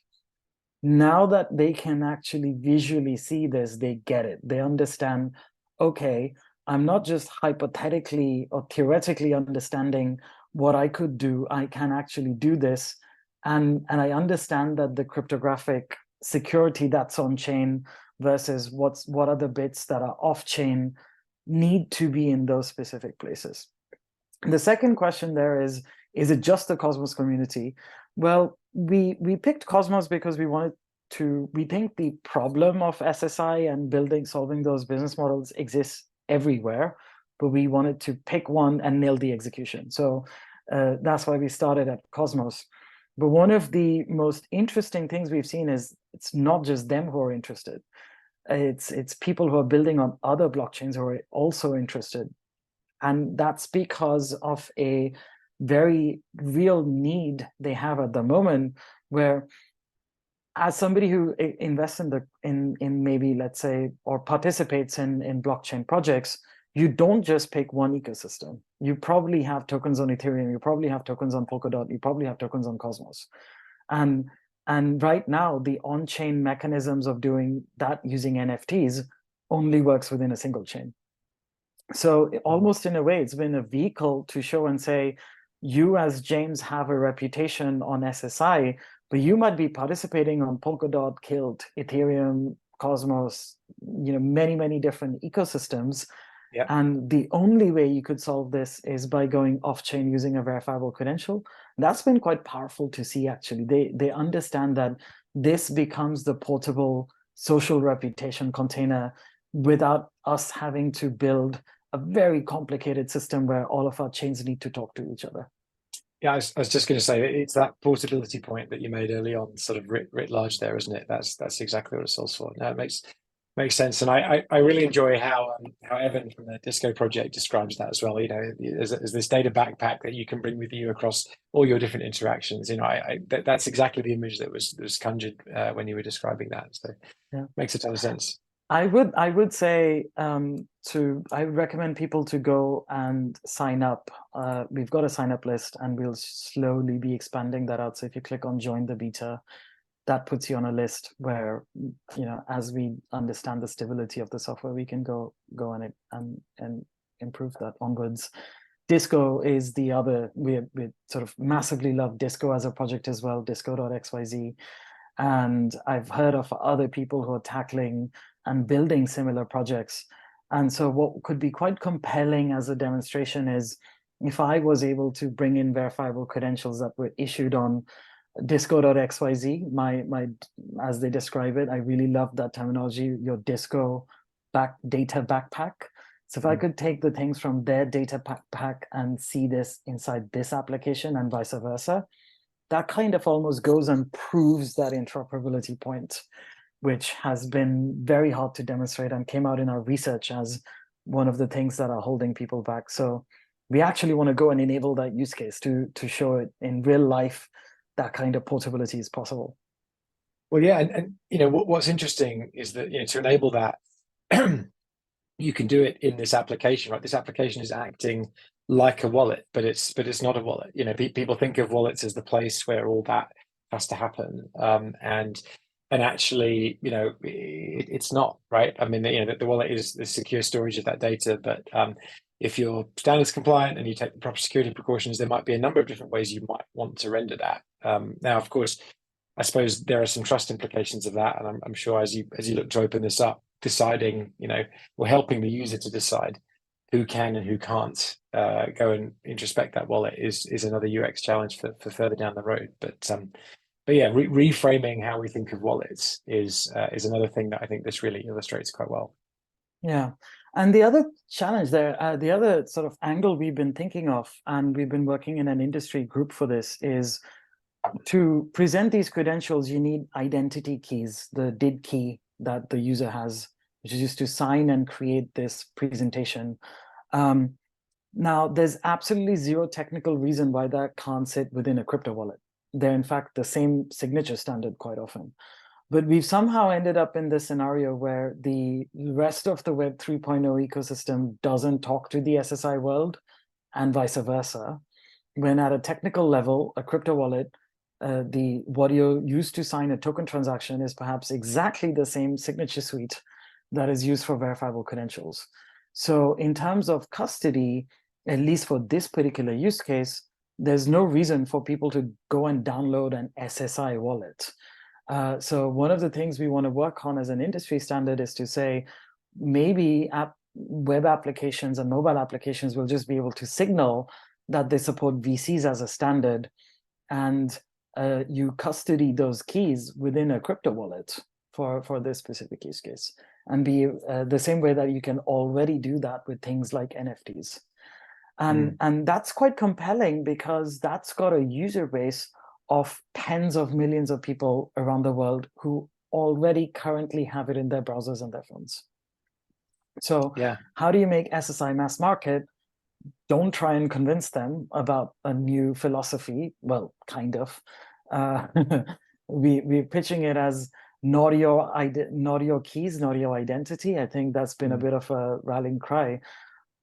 Now that they can actually visually see this, they get it. They understand, okay, I'm not just hypothetically or theoretically understanding what I could do, I can actually do this. And I understand that the cryptographic security that's on chain versus what are the bits that are off chain need to be in those specific places. The second question there is it just the Cosmos community? Well, we picked Cosmos because we think the problem of SSI and solving those business models exists everywhere, but we wanted to pick one and nail the execution. So that's why we started at Cosmos. But one of the most interesting things we've seen is it's not just them who are interested. It's people who are building on other blockchains who are also interested. And that's because of a very real need they have at the moment, where as somebody who invests in maybe, let's say, or participates in blockchain projects, you don't just pick one ecosystem. You probably have tokens on Ethereum, you probably have tokens on Polkadot, you probably have tokens on Cosmos. And right now, the on-chain mechanisms of doing that using NFTs only works within a single chain. So almost in a way, it's been a vehicle to show and say, you as James have a reputation on SSI, but you might be participating on Polkadot, Kilt, Ethereum, Cosmos, many, many different ecosystems. yeah. And the only way you could solve this is by going off-chain using a verifiable credential. That's been quite powerful to see, actually. They understand that this becomes the portable social reputation container without us having to build a very complicated system where all of our chains need to talk to each other. Yeah, I was just going to say it's that portability point that you made early on, sort of writ large there, isn't it? That's exactly what it solves for. Now it Makes sense, and I really enjoy how Evan from the Disco project describes that as well. You know, as this data backpack that you can bring with you across all your different interactions. You know, that's exactly the image that was conjured when you were describing that. So Yeah. makes a ton of sense. I would say I recommend people to go and sign up. We've got a sign up list, and we'll slowly be expanding that out. So if you click on join the beta, that puts you on a list where, you know, as we understand the stability of the software, we can go on it and improve that onwards. Disco is the other. We sort of massively love Disco as a project as well, disco.xyz. And I've heard of other people who are tackling and building similar projects. And so what could be quite compelling as a demonstration is if I was able to bring in verifiable credentials that were issued on disco.xyz, my as they describe it, I really love that terminology, your disco data backpack. So if I could take the things from their data backpack and see this inside this application and vice versa, that kind of almost goes and proves that interoperability point, which has been very hard to demonstrate and came out in our research as one of the things that are holding people back. So we actually want to go and enable that use case to show it in real life, that kind of portability is possible. Well, yeah, and you know what's interesting is that, you know, to enable that, you can do it in this application, right? This application is acting like a wallet, but it's not a wallet. You know, people think of wallets as the place where all that has to happen, and actually, you know, it's not, right? I mean, you know, the wallet is the secure storage of that data, but if you're standards compliant and you take the proper security precautions, there might be a number of different ways you might want to render that. Now, of course, I suppose there are some trust implications of that, and I'm sure as you look to open this up, deciding, you know, or helping the user to decide who can and who can't go and introspect that wallet is another UX challenge for further down the road. But yeah, reframing how we think of wallets is another thing that I think this really illustrates quite well. Yeah. And the other challenge there, the other sort of angle we've been thinking of, and we've been working in an industry group for this, is to present these credentials, you need identity keys, the DID key that the user has, which is used to sign and create this presentation. Now, there's absolutely zero technical reason why that can't sit within a crypto wallet. They're, in fact, the same signature standard quite often. But we've somehow ended up in this scenario where the rest of the Web 3.0 ecosystem doesn't talk to the SSI world and vice versa. When at a technical level, a crypto wallet, what you use to sign a token transaction is perhaps exactly the same signature suite that is used for verifiable credentials. So in terms of custody, at least for this particular use case, there's no reason for people to go and download an SSI wallet. So one of the things we want to work on as an industry standard is to say, maybe web applications and mobile applications will just be able to signal that they support VCs as a standard, and you custody those keys within a crypto wallet for this specific use case, and be the same way that you can already do that with things like NFTs. And that's quite compelling because that's got a user base of tens of millions of people around the world who already currently have it in their browsers and their phones. So Yeah, how do you make SSI mass market? Don't try and convince them about a new philosophy. Well, kind of. We're pitching it as not your keys, not your identity. I think that's been a bit of a rallying cry,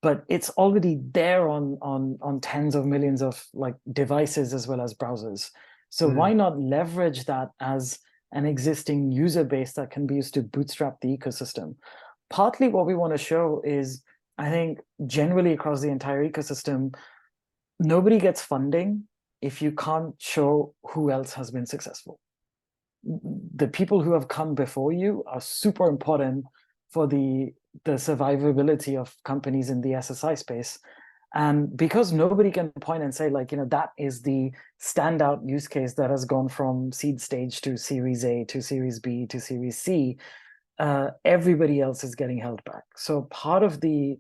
but it's already there on tens of millions of like devices as well as browsers. So why not leverage that as an existing user base that can be used to bootstrap the ecosystem? Partly what we want to show is, I think generally across the entire ecosystem, nobody gets funding if you can't show who else has been successful. The people who have come before you are super important for the survivability of companies in the SSI space. And because nobody can point and say, like, you know, that is the standout use case that has gone from seed stage to Series A to Series B to Series C, everybody else is getting held back. So part of the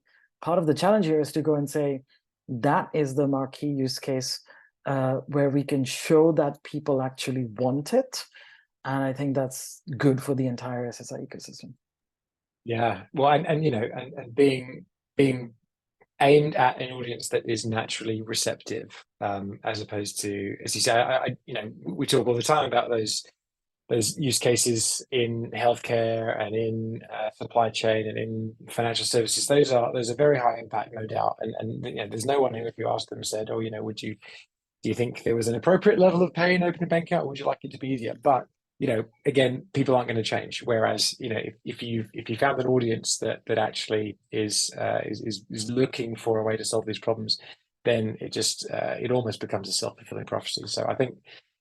challenge here is to go and say, that is the marquee use case where we can show that people actually want it. And I think that's good for the entire SSI ecosystem. Yeah. Well, and you know, and being aimed at an audience that is naturally receptive, as opposed to, as you say, you know, we talk all the time about those use cases in healthcare and in supply chain and in financial services. Those are very high impact, no doubt. And you know, there's no one who, if you asked them, said, "Oh, you know, do you think there was an appropriate level of pay in opening a bank account, or would you like it to be easier?" But you know, again, people aren't going to change. Whereas, you know, if you found an audience that actually is looking for a way to solve these problems, then it almost becomes a self-fulfilling prophecy. So I think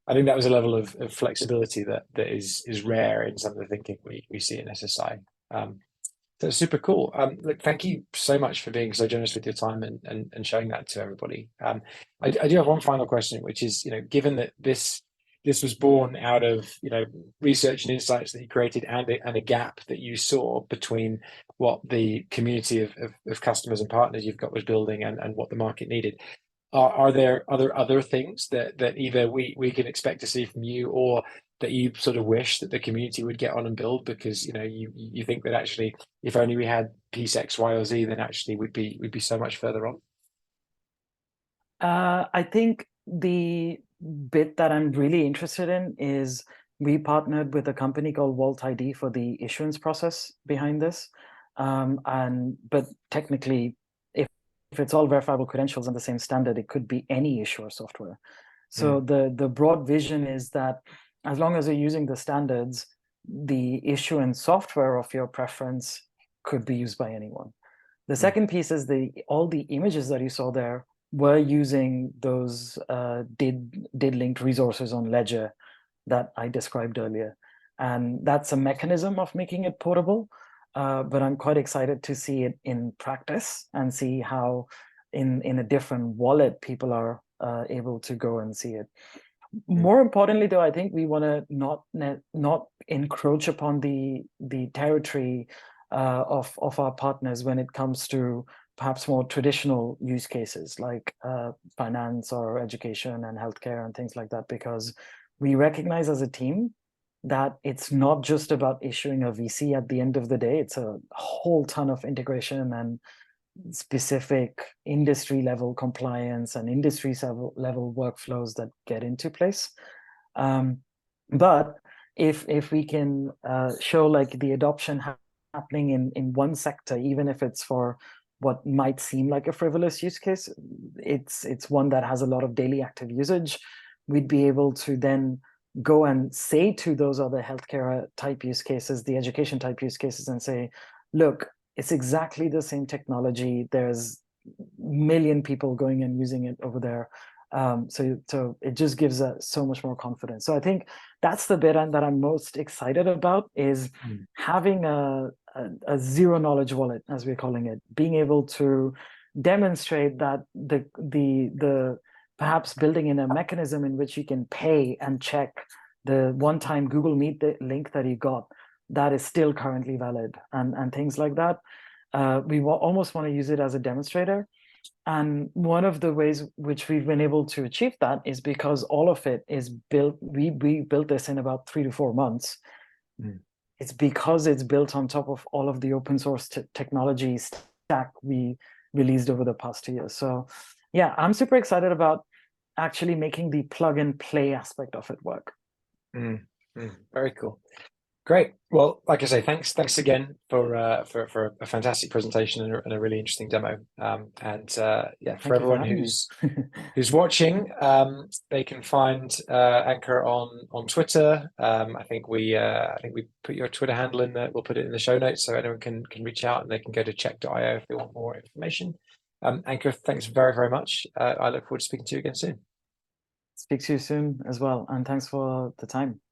that was a level of flexibility that is rare in some of the thinking we see in SSI. So it's super cool. Look, thank you so much for being so generous with your time and showing that to everybody. I do have one final question, which is, you know, given that this was born out of, you know, research and insights that you created and a gap that you saw between what the community of customers and partners you've got was building and what the market needed. Are there other things that either we can expect to see from you, or that you sort of wish that the community would get on and build, because you know you think that actually if only we had piece X, Y, or Z, then actually we'd be so much further on? I think the bit that I'm really interested in is we partnered with a company called Vault ID for the issuance process behind this. But technically, if it's all verifiable credentials and the same standard, it could be any issuer software. So the broad vision is that as long as you're using the standards, the issuance software of your preference could be used by anyone. The second piece is all the images that you saw there were using those did linked resources on Ledger that I described earlier. And that's a mechanism of making it portable. But I'm quite excited to see it in practice and see how in a different wallet people are able to go and see it. More importantly, though, I think we want to not encroach upon the territory of our partners when it comes to perhaps more traditional use cases like finance or education and healthcare and things like that, because we recognize as a team that it's not just about issuing a VC at the end of the day. It's a whole ton of integration and specific industry level compliance and industry level workflows that get into place. But if we can show like the adoption happening in one sector, even if it's for what might seem like a frivolous use case, it's one that has a lot of daily active usage, we'd be able to then go and say to those other healthcare type use cases, the education type use cases, and say, look, it's exactly the same technology. There's a million people going and using it over there. So it just gives so much more confidence. So I think that's the bit that I'm most excited about, is having a zero knowledge wallet, as we're calling it, being able to demonstrate that the perhaps building in a mechanism in which you can pay and check the one-time Google Meet link that you got, that is still currently valid, and things like that. We almost want to use it as a demonstrator. And one of the ways which we've been able to achieve that is because all of it is built, we built this in about 3 to 4 months. It's because it's built on top of all of the open source technology stack we released over the past 2 years. So yeah, I'm super excited about actually making the plug and play aspect of it work. Very cool. Great. Well, like I say, thanks again for a fantastic presentation and a really interesting demo. Yeah, for everyone who's watching, they can find Ankur on Twitter. I think we put your Twitter handle in there. We'll put it in the show notes so anyone can reach out, and they can go to cheqd.io if they want more information. Ankur, thanks very much. I look forward to speaking to you again soon. Speak to you soon as well, and thanks for the time.